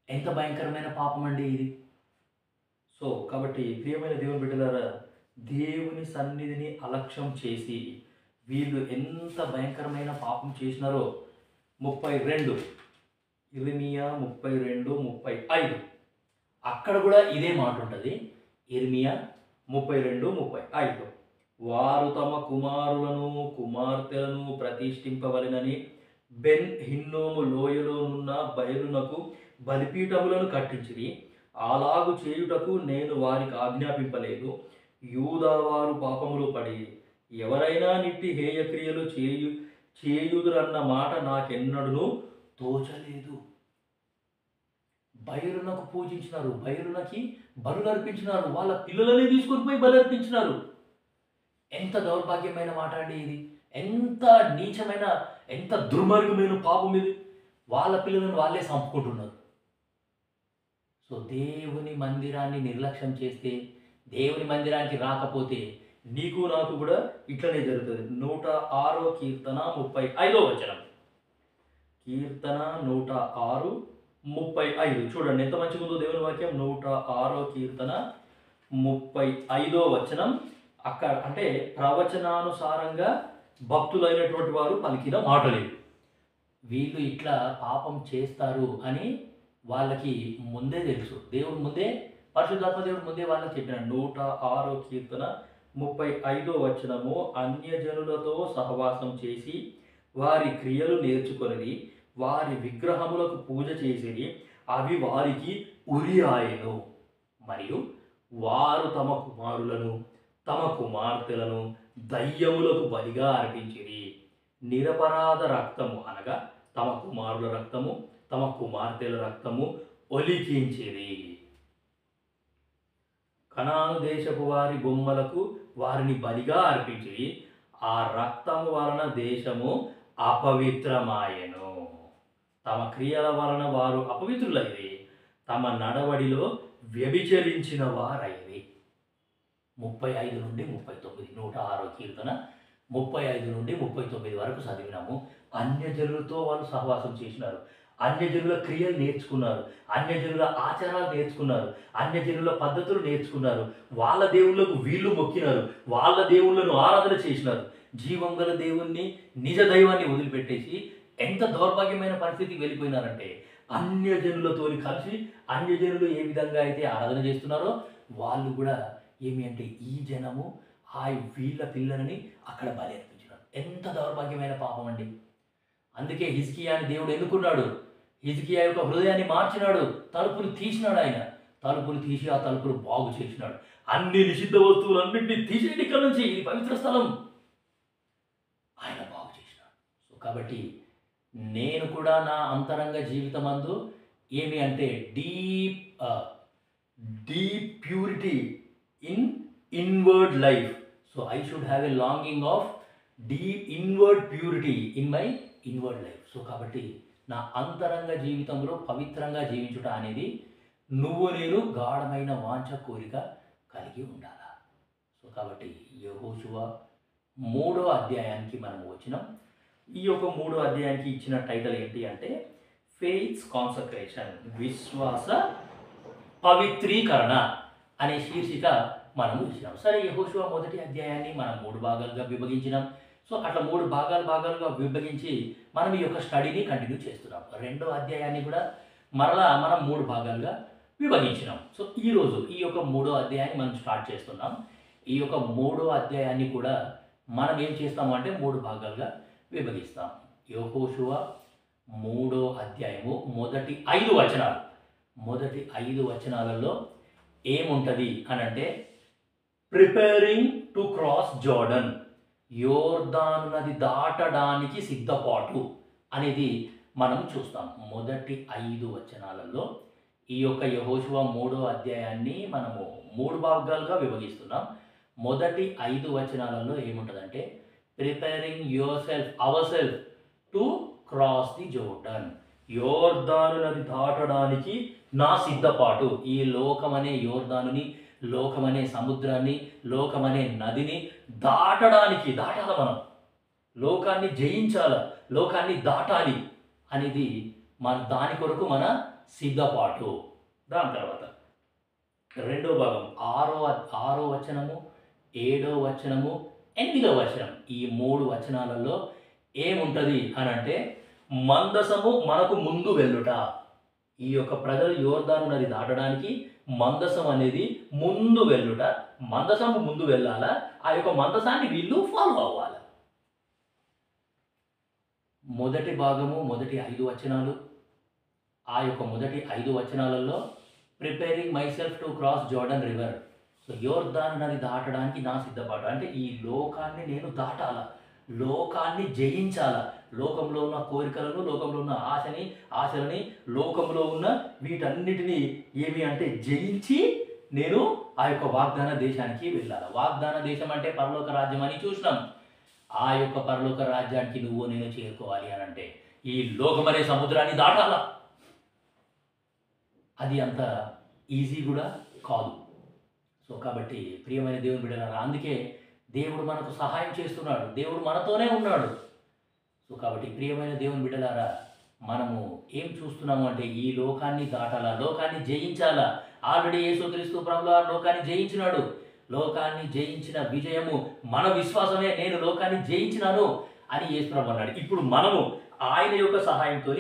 ఎంత భయంకరమైన పాపం అండి ఇది. సో కాబట్టి ప్రియమైన దేవుని బిడ్డలారా, దేవుని సన్నిధిని అలక్ష్యం చేసి వీళ్ళు ఎంత భయంకరమైన పాపం చేసినారో 32 ఇర్మియా 32:35 అక్కడ కూడా ఇదే మాట ఉంటుంది. ఇర్మియా 32:35 వారు తమ కుమారులను కుమార్తెలను ప్రతిష్ఠింపవలెనని బెన్ హిన్నోము లోయలోనున్న బయలునకు బలిపీఠములను కట్టించిరి. అలాగు చేయుటకు నేను వారికి ఆజ్ఞాపింపలేదు. యూదావారు పాపములు పడి ఎవరైనా నిట్టి హేయక్రియలు చేయుదురన్న మాట నాకెన్నడూ తోచలేదు. బయలునకు పూజించినారు, బయలునకి బలులు అర్పించినారు, వాళ్ళ పిల్లలని తీసుకొని పోయి బలి అర్పించినారు. ఎంత దౌర్భాగ్యమైన మాట అండి ఇది. ఎంత నీచమైన, ఎంత దుర్మార్గమైన పాపం ఇది. వాళ్ళ పిల్లలను వాళ్ళే చంపుకుంటున్నారు. సో దేవుని మందిరాన్ని నిర్లక్ష్యం చేస్తే, దేవుని మందిరానికి రాకపోతే నీకు నాకు కూడా ఇట్లనే జరుగుతుంది. 106వ కీర్తన 35వ వచనం. కీర్తన 106:35 చూడండి ఎంత మంచిగా ఉందో దేవుని వాక్యం. 106వ కీర్తన 35వ వచనం. అక్కడ అంటే ప్రవచనానుసారంగా భక్తులైనటువంటి వారు పలికిన మాటలు. వీళ్ళు ఇట్లా పాపం చేస్తారు అని వాళ్ళకి ముందే తెలుసు. దేవుడు ముందే, పరిశుద్ధాత్మ దేవుడు ముందే వాళ్ళకి చెప్పినాడు. 106వ కీర్తన 35వ వచనము. అన్యజనులతో సహవాసం చేసి వారి క్రియలు నేర్చుకొనిది, వారి విగ్రహములకు పూజ చేసేది, అవి వారికి ఉరి ఆయను. మరియు వారు తమ కుమారులను తమ కుమార్తెలను దయ్యములకు బలిగా అర్పించిరి. నిరపరాధ రక్తము అనగా తమ కుమారుల రక్తము తమ కుమార్తెల రక్తము ఒలికించిరి. కనాను దేశపు వారి బొమ్మలకు వారిని బలిగా అర్పించిరి. ఆ రక్తము వలన దేశము అపవిత్రమాయెను. తమ క్రియల వలన వారు అపవిత్రులైరి. తమ నడవడిలో వ్యభిచరించిన వారైరి. 35 నుండి 39, 106వ కీర్తన 35 నుండి 39 వరకు చదివినాము. అన్యజనులతో వాళ్ళు సహవాసం చేసినారు. అన్యజనుల క్రియలు నేర్చుకున్నారు. అన్యజనుల ఆచారాలు నేర్చుకున్నారు. అన్యజనుల పద్ధతులు నేర్చుకున్నారు. వాళ్ళ దేవుళ్ళకు వీళ్ళు మొక్కినారు. వాళ్ళ దేవుళ్ళను ఆరాధన చేసినారు. జీవం గల దేవుణ్ణి, నిజ దైవాన్ని వదిలిపెట్టేసి ఎంత దౌర్భాగ్యమైన పరిస్థితికి వెళ్ళిపోయినారంటే అన్యజనులతోని కలిసి అన్యజనులు ఏ విధంగా అయితే ఆరాధన చేస్తున్నారో వాళ్ళు కూడా ఏమి అంటే ఈ జనము వీళ్ళ పిల్లలని అక్కడ బలి అర్పించినారు. ఎంత దౌర్భాగ్యమైన పాపం అండి. అందుకే హిజ్కియాని దేవుడు ఎన్నుకున్నాడు. హిజ్కియా యొక్క హృదయాన్ని మార్చినాడు. తలుపులు తీసినాడు. ఆయన తలుపులు తీసి ఆ తలుపులు బాగు చేసినాడు. అన్ని నిషిద్ధ వస్తువులన్నింటినీ తీసేయండి ఇక్కడ నుంచి, ఇది పవిత్ర స్థలం, ఆయన బాగు చేసినాడు. సో కాబట్టి నేను కూడా నా అంతరంగ జీవితమందు ఏమి అంటే deep purity in inward life. So I should have a longing of deep inward purity in my inward life. So కాబట్టి నా అంతరంగ జీవితంలో పవిత్రంగా జీవించుట అనేది నువ్వు నేను గాఢమైన వాంఛ కోరిక కలిగి ఉండాలా. సో కాబట్టి యెహోషువ 3వ అధ్యాయానికి మనం వచ్చినాం. ఈ యొక్క 3వ అధ్యాయానికి ఇచ్చిన టైటిల్ ఏంటి అంటే ఫెయిత్స్ కాన్సక్రేషన్, విశ్వాస పవిత్రీకరణ అనే శీర్షిక మనం ఇచ్చినాం. సరే, యెహోషువ 1వ అధ్యాయాన్ని మనం 3 భాగాలుగా విభజించినాం. సో అట్లా 3 భాగాలుగా విభజించి మనం ఈ యొక్క స్టడీని కంటిన్యూ చేస్తున్నాం. 2వ అధ్యాయాన్ని కూడా మరలా మనం 3 భాగాలుగా విభజించినాం. సో ఈరోజు ఈ యొక్క 3వ అధ్యాయాన్ని మనం స్టార్ట్ చేస్తున్నాం. ఈ యొక్క 3వ అధ్యాయాన్ని కూడా మనం ఏం చేస్తాము అంటే 3 భాగాలుగా విభజిస్తాం. యెహోషువ 3వ అధ్యాయము మొదటి 5 వచనాలు. మొదటి 5 వచనాలలో ఏముంటుంది అని అంటే ప్రిపేరింగ్ టు క్రాస్ జార్డన్, యోర్దాను నది దాటడానికి సిద్ధపాటు అనేది మనం చూస్తాం. మొదటి 5 వచనాలలో ఈ యొక్క యెహోషువ 3వ అధ్యాయాన్ని మనము 3 భాగాలుగా విభజిస్తున్నాం. మొదటి 5 వచనాలలో ఏముంటుందంటే preparing our self to cross the Jordan, యోర్దాను నది దాటడానికి నా సిద్ధపాటు. ఈ లోకమనే యోర్దానుని, లోకమనే సముద్రాన్ని, లోకమనే నదిని దాటాల మనం. లోకాన్ని జయించాల, లోకాన్ని దాటాలి అనేది దాని కొరకు మన సిద్ధపాటు. దాని తర్వాత 2వ భాగం 6వ వచనము, 7వ వచనము, 8వ వచనం. ఈ 3 వచనాలలో ఏముంటుంది అని అంటే మందసము మనకు ముందు వెళ్ళుట. ఈ యొక్క ప్రజలు యోర్దాను నది దాటడానికి మందసం అనేది ముందు వెళ్ళుట. మందసము ముందు వెళ్ళాలా, ఆ యొక్క మందసాన్ని వీళ్ళు ఫాలో అవ్వాలి. మొదటి భాగము మొదటి 5 వచనాలు. ఆ యొక్క మొదటి 5 వచనాలలో preparing my self to cross Jordan river. So యోర్దాను నది దాటడానికి నా సిద్ధపాటు అంటే ఈ లోకాన్ని నేను దాటాల, లోకాన్ని జయించాల. లోకంలో ఉన్న కోరికలను, లోకంలో ఉన్న ఆశలని, లోకంలో ఉన్న వీటన్నిటినీ ఏమి అంటే జయించి నేను ఆ యొక్క వాగ్దాన దేశానికి వెళ్ళాలి. వాగ్దాన దేశం అంటే పరలోక రాజ్యం అని చూసినాం. ఆ యొక్క పరలోక రాజ్యానికి నువ్వు నేను చేరుకోవాలి అని అంటే ఈ లోకమనే సముద్రాన్ని దాటాల. అది అంత ఈజీ కూడా కాదు. సో కాబట్టి ప్రియమైన దేవుని బిడ్డలారా, అందుకే దేవుడు మనకు సహాయం చేస్తున్నాడు. దేవుడు మనతోనే ఉన్నాడు. సో కాబట్టి ప్రియమైన దేవుని బిడ్డలారా, మనము ఏం చూస్తున్నాము అంటే ఈ లోకాన్ని దాటాలా, లోకాన్ని జయించాలా. ఆల్రెడీ యేసుక్రీస్తు ప్రభువారు లోకాన్ని జయించినాడు. లోకాన్ని జయించిన విజయము మన విశ్వాసమే. నేను లోకాన్ని జయించినాను అని యేసు ప్రభు అన్నాడు. ఇప్పుడు మనము ఆయన యొక్క సహాయంతో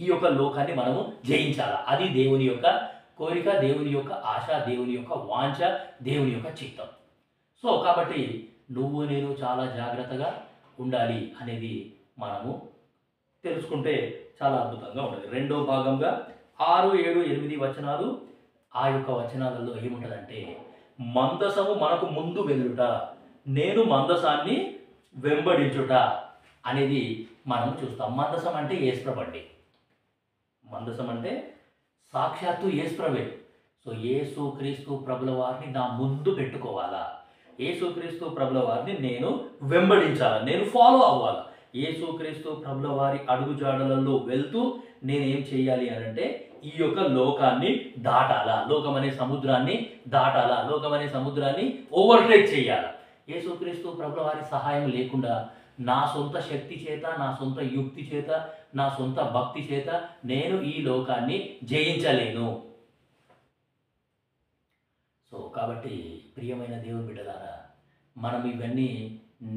ఈ యొక్క లోకాన్ని మనము జయించాలా. అది దేవుని యొక్క కోరిక, దేవుని యొక్క ఆశ, దేవుని యొక్క వాంఛ, దేవుని యొక్క చిత్తం. సో కాబట్టి నువ్వు నేను చాలా జాగ్రత్తగా ఉండాలి అనేది మనము తెలుసుకుంటే చాలా అద్భుతంగా ఉంటుంది. 2వ భాగంగా 6, 7, 8 వచనాలు. ఆ యొక్క వచనాలలో ఏముంటుందంటే మందసము మనకు ముందు వెళ్ళుట, నేను మందసాన్ని వెంబడించుట అనేది మనం చూస్తాం. మందసం అంటే యేసుప్రభు అండి. మందసం అంటే సాక్షాత్తు యేసుప్రభే. సో యేసుక్రీస్తు ప్రభుల వారిని నా ముందు పెట్టుకోవాలా, యేసుక్రీస్తు ప్రభుల వారిని నేను వెంబడించాలా, నేను ఫాలో అవ్వాలా, యేసుక్రీస్తు ప్రభుల వారి అడుగుజాడలలో వెళ్తూ నేనేం చేయాలి అని అంటే ఈ యొక్క లోకాన్ని దాటాలా, లోకం అనే సముద్రాన్ని దాటాలా, లోకం అనే సముద్రాన్ని ఓవర్టేక్ చేయాలా. యేసుక్రీస్తు ప్రభుల వారి సహాయం లేకుండా నా సొంత శక్తి చేత, నా సొంత యుక్తి చేత, నా సొంత భక్తి చేత నేను ఈ లోకాన్ని జయించలేను. సో కాబట్టి ప్రియమైన దేవుని బిడ్డలారా, మనం ఇవన్నీ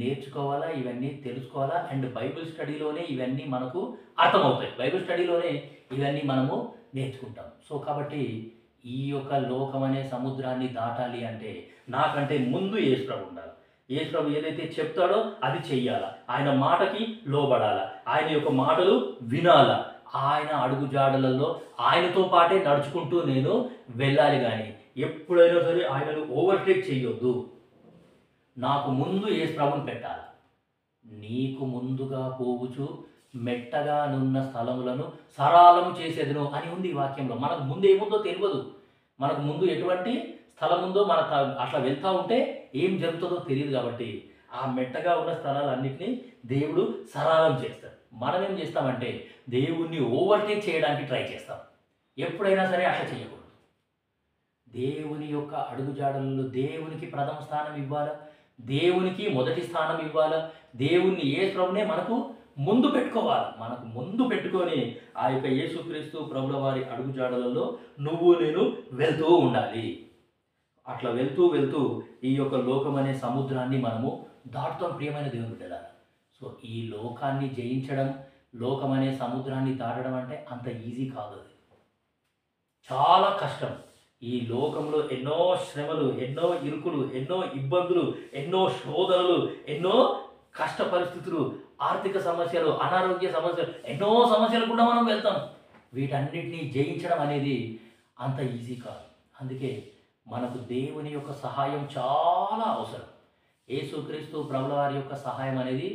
నేర్చుకోవాలా, ఇవన్నీ తెలుసుకోవాలా. అండ్ బైబిల్ స్టడీలోనే ఇవన్నీ మనకు అర్థమవుతాయి, బైబిల్ స్టడీలోనే ఇవన్నీ మనము నేర్చుకుంటాం. సో కాబట్టి ఈ యొక్క లోకం అనే సముద్రాన్ని దాటాలి అంటే నాకంటే ముందు యేసుప్రభు ఉండాలి. యేసుప్రభు ఏదైతే చెప్తాడో అది చెయ్యాలా, ఆయన మాటకి లోబడాలా, ఆయన యొక్క మాటలు వినాలా, ఆయన అడుగుజాడలలో ఆయనతో పాటే నడుచుకుంటూ నేను వెళ్ళాలి. కానీ ఎప్పుడైనా సరే ఆయనను ఓవర్టేక్ చేయొద్దు. నాకు ముందు యేసుప్రభుని పెట్టాలి. నీకు ముందుగా పోవుచు మెట్టగా నున్న స్థలములను సరాలము చేసేదను అని ఉంది ఈ వాక్యంలో. మనకు ముందు ఏముందో తెలియదు, మనకు ముందు ఎటువంటి స్థలం ఉందో మన అట్లా వెళ్తూ ఉంటే ఏం జరుగుతుందో తెలియదు. కాబట్టి ఆ మెట్టగా ఉన్న స్థలాలన్నింటినీ దేవుడు సరళం చేస్తాడు. మనం ఏం చేస్తామంటే దేవుణ్ణి ఓవర్టేక్ చేయడానికి ట్రై చేస్తాం. ఎప్పుడైనా సరే అట్లా చేయకూడదు. దేవుని యొక్క అడుగుజాడలలో దేవునికి ప్రథమ స్థానం ఇవ్వాలా, దేవునికి మొదటి స్థానం ఇవ్వాలా, దేవుణ్ణి యేసుప్రభునే మనకు ముందు పెట్టుకోవాలి. మనకు ముందు పెట్టుకొని ఆ యొక్క యేసుక్రీస్తు ప్రభుల వారి అడుగుజాడలలో నువ్వు నేను వెళ్తూ ఉండాలి. అట్లా వెళ్తూ వెళ్తూ ఈ యొక్క లోకం అనే సముద్రాన్ని మనము దాటుతాం. ప్రియమైన దేవుని బిడ్డలారా, సో ఈ లోకాన్ని జయించడం, లోకం అనే సముద్రాన్ని దాటడం అంటే అంత ఈజీ కాదు. అది చాలా కష్టం. ఈ లోకంలో ఎన్నో శ్రమలు, ఎన్నో ఇరుకులు, ఎన్నో ఇబ్బందులు, ఎన్నో శోధనలు, ఎన్నో కష్ట పరిస్థితులు, ఆర్థిక సమస్యలు, అనారోగ్య సమస్యలు, ఎన్నో సమస్యలు కూడా మనం వెళ్తాం. వీటన్నిటినీ జయించడం అనేది అంత ఈజీ కాదు. అందుకే మనకు దేవుని యొక్క సహాయం చాలా అవసరం. యేసుక్రీస్తు ప్రభుల వారి యొక్క సహాయం అనేది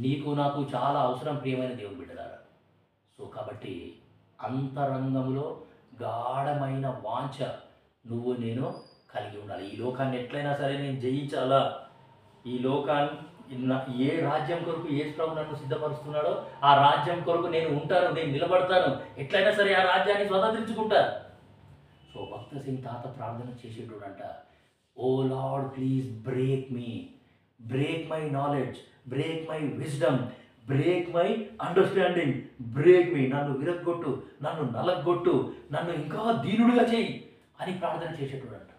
నీకు నాకు చాలా అవసరం, ప్రియమైన దేవుని బిడ్డలారా. సో కాబట్టి అంతరంగంలో గాఢమైన వాంఛ నువ్వు నేను కలిగి ఉండాలి. ఈ లోకాన్ని ఎట్లయినా సరే నేను జయించాలా, ఈ లోకాన్ని ఏ రాజ్యం కొరకు యేసుప్రభు నన్ను సిద్ధపరుస్తున్నాడో ఆ రాజ్యం కొరకు నేను ఉంటాను, నేను నిలబడతాను, ఎట్లయినా సరే ఆ రాజ్యాన్ని స్వతంత్రించుకుంటాను. సో భక్త సింగ్ తాత ప్రార్థన చేసేటోడంట, O lord please break me, break my knowledge, break my wisdom, break my understanding, break me, నన్ను విరగ్గొట్టు, నన్ను నలగొట్టు, నన్ను ఇంకా దీనుడిగా చేయి అని ప్రార్థన చేసేటోడంట.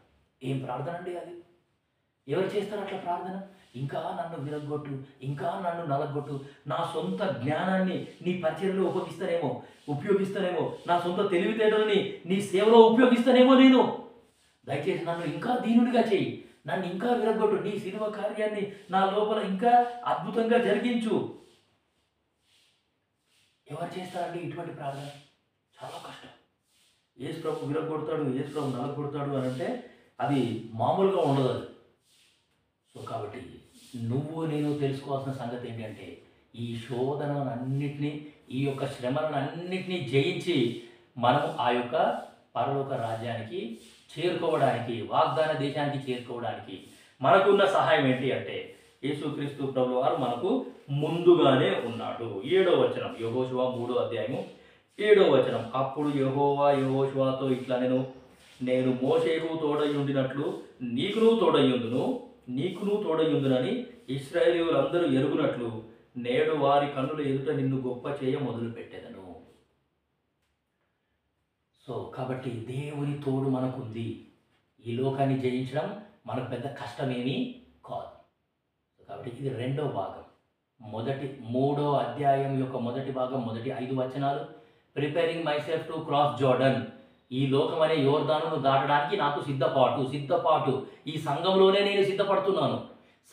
ఏం ప్రార్థన అండి అది? ఎవరు చేస్తారు అట్లా ప్రార్థన? ఇంకా నన్ను విరగ్గొట్టు, ఇంకా నన్ను నలగొట్టు, నా సొంత జ్ఞానాన్ని నీ పరిచర్యలో ఉపయోగిస్తానేమో, నా సొంత తెలివితేటలని నీ సేవలో ఉపయోగిస్తానేమో నేను. దయచేసి నన్ను ఇంకా దీనుడిగా చేయి, నన్ను ఇంకా విరగ్గొట్టు, నీ శిలువ కార్యాన్ని నా లోపల ఇంకా అద్భుతంగా జరిగించు. ఎవరు చేస్తారండి ఇటువంటి ప్రార్థన? చాలా కష్టం. యేసుప్రభు విరగ్గొడతాడు, యేసుప్రభు నలగొడతాడు అని అంటే అది మామూలుగా ఉండదు అది. సో కాబట్టి నువ్వు నేను తెలుసుకోవాల్సిన సంగతి ఏంటంటే ఈ శోధనలన్నింటినీ, ఈ యొక్క శ్రమలన్నింటినీ జయించి మనం ఆ యొక్క పరలోక రాజ్యానికి చేరుకోవడానికి, వాగ్దాన దేశానికి చేరుకోవడానికి మనకున్న సహాయం ఏంటి అంటే యేసుక్రీస్తు ప్రభువు వారు మనకు ముందుగానే ఉన్నాడు. 7వ వచనం, యెహోషువ 3వ అధ్యాయము 7వ వచనం. అప్పుడు యెహోవా యెహోషువతో ఇట్లా నేను మోషేకు తోడయ్యుండినట్లు నీకును తోడయ్యుందునని ఇశ్రాయేలీయులందరూ ఎరుగునట్లు నేడు వారి కన్నుల ఎదుట నిన్ను గొప్ప చేయ మొదలుపెట్టెదను. సో కాబట్టి దేవుని తోడు మనకుంది. ఈ లోకాన్ని జయించడం మనకు పెద్ద కష్టమేమీ కాదు. కాబట్టి ఇది 2వ భాగం. 3వ అధ్యాయం యొక్క మొదటి భాగం, మొదటి 5 వచనాలు. Preparing my self to cross Jordan, ఈ లోకం అనే యోర్దానును దాటడానికి నాకు సిద్ధపాటు. ఈ సంఘంలోనే నేను సిద్ధపడుతున్నాను.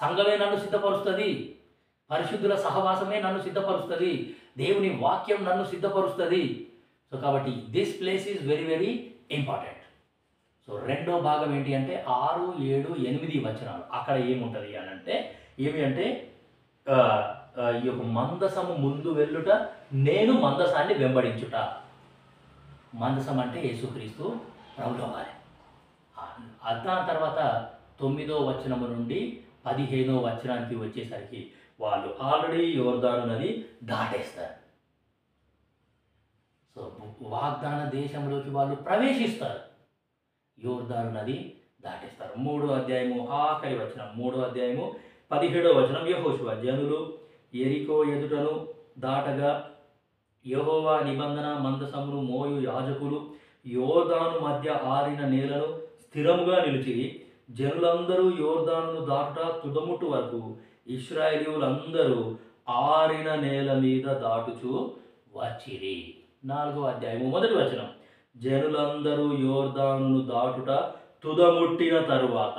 సంఘమే నన్ను సిద్ధపరుస్తుంది, పరిశుద్ధుల సహవాసమే నన్ను సిద్ధపరుస్తుంది, దేవుని వాక్యం నన్ను సిద్ధపరుస్తుంది. సో కాబట్టి this place is very very important. So so రెండో భాగం ఏంటి అంటే 6, 7, 8 వచనాలు. అక్కడ ఏముంటుంది అని అంటే ఏమి అంటే ఈ యొక్క మందసము ముందు వెళ్ళుట, నేను మందసాన్ని వెంబడించుట. మందసం అంటే యేసుక్రీస్తు ప్రభుల వారే. దాని తర్వాత 9వ వచనము నుండి 15వ వచనానికి వచ్చేసరికి వాళ్ళు ఆల్రెడీ యోర్దాను నది దాటేస్తారు. సో వాగ్దాన దేశంలోకి వాళ్ళు ప్రవేశిస్తారు, యోర్దాను నది దాటేస్తారు. 3వ అధ్యాయము ఆఖరి వచనం, 3వ అధ్యాయము 17వ వచనం. యెహోషువ జనులు యెరికో ఎదుటను దాటగా యెహోవా నిబంధన మందసమును మోయు యాజకులు యోర్దాను మధ్య ఆరిన నేలను స్థిరముగా నిలిచిరి. జనులందరూ యోర్దానును దాటుట తుదముట్టు వరకు ఇశ్రాయేలీయులందరూ ఆరిన నేల మీద దాటుచు వచ్చిరి. 4వ అధ్యాయము 1వ వచనం. జనులందరూ యోర్దానును దాటుట తుదముట్టిన తరువాత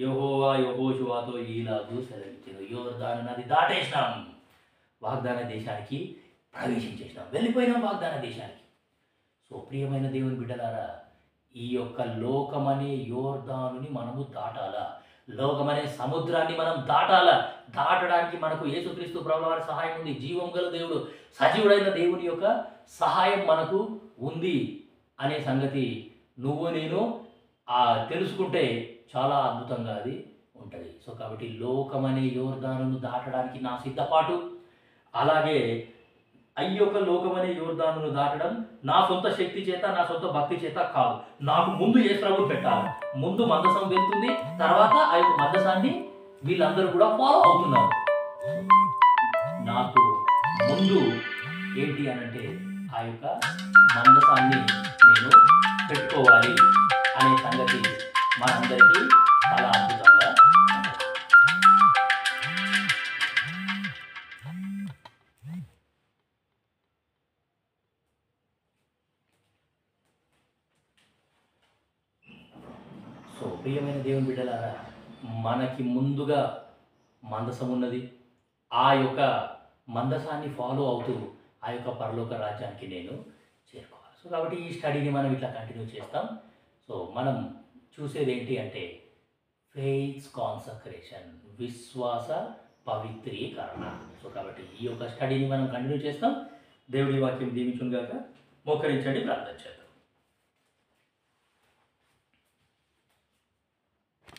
యెహోవా యెహోషువతో ఈలాగు సెలవిచ్చెను, యోర్దాను నది దాటేసినాం, వాగ్దాన దేశానికి ప్రవేశించేసినాం, వెళ్ళిపోయినాం వాగ్దాన దేశానికి. సో ప్రియమైన దేవుని బిడ్డలారా, ఈ యొక్క లోకమనే యోర్దానుని మనము దాటాలా, లోకమనే సముద్రాన్ని మనం దాటాలా. దాటడానికి మనకు యేసుక్రీస్తు ప్రభుల వారి సహాయం ఉంది. జీవం గల దేవుడు, సజీవుడైన దేవుని యొక్క సహాయం మనకు ఉంది అనే సంగతి నువ్వు నేను తెలుసుకుంటే చాలా అద్భుతంగా అది ఉంటుంది. సో కాబట్టి లోకమనే యోర్దానును దాటడానికి నా సిద్ధపాటు, అలాగే అయ్యొక్క లోకమనే యోర్దానును దాటడం నా సొంత శక్తి చేత, నా సొంత భక్తి చేత కాదు. నాకు ముందు యేసు ప్రభువు పెట్టాలి. ముందు మందసం వెళ్తుంది, తర్వాత ఆ యొక్క మందసాన్ని వీళ్ళందరూ కూడా ఫాలో అవుతున్నారు. నాకు ముందు ఏంటి అనంటే ఆ యొక్క మందసాన్ని నేను పెట్టుకోవాలి అనే సంగతి మనందరికీ చాలా అద్భుతంగా. సో ప్రియమైన దేవుని బిడ్డలారా, మనకి ముందుగా మందసం ఉన్నది. ఆ యొక్క మందసాన్ని ఫాలో అవుతూ ఆ యొక్క పరలోక రాజ్యానికి నేను చేరుకోవాలి. సో కాబట్టి ఈ స్టడీని మనం ఇట్లా కంటిన్యూ చేస్తాం. సో మనం చూసేది ఏంటి అంటే ఫెయిత్ కాన్సక్రేషన్, విశ్వాస పవిత్రీకరణ. సో కాబట్టి ఈ యొక్క స్టడీని మనం కంటిన్యూ చేస్తాం. దేవుడి వాక్యం దీవించును గాక. మోకరించండి, ప్రార్థన చేద్దాం.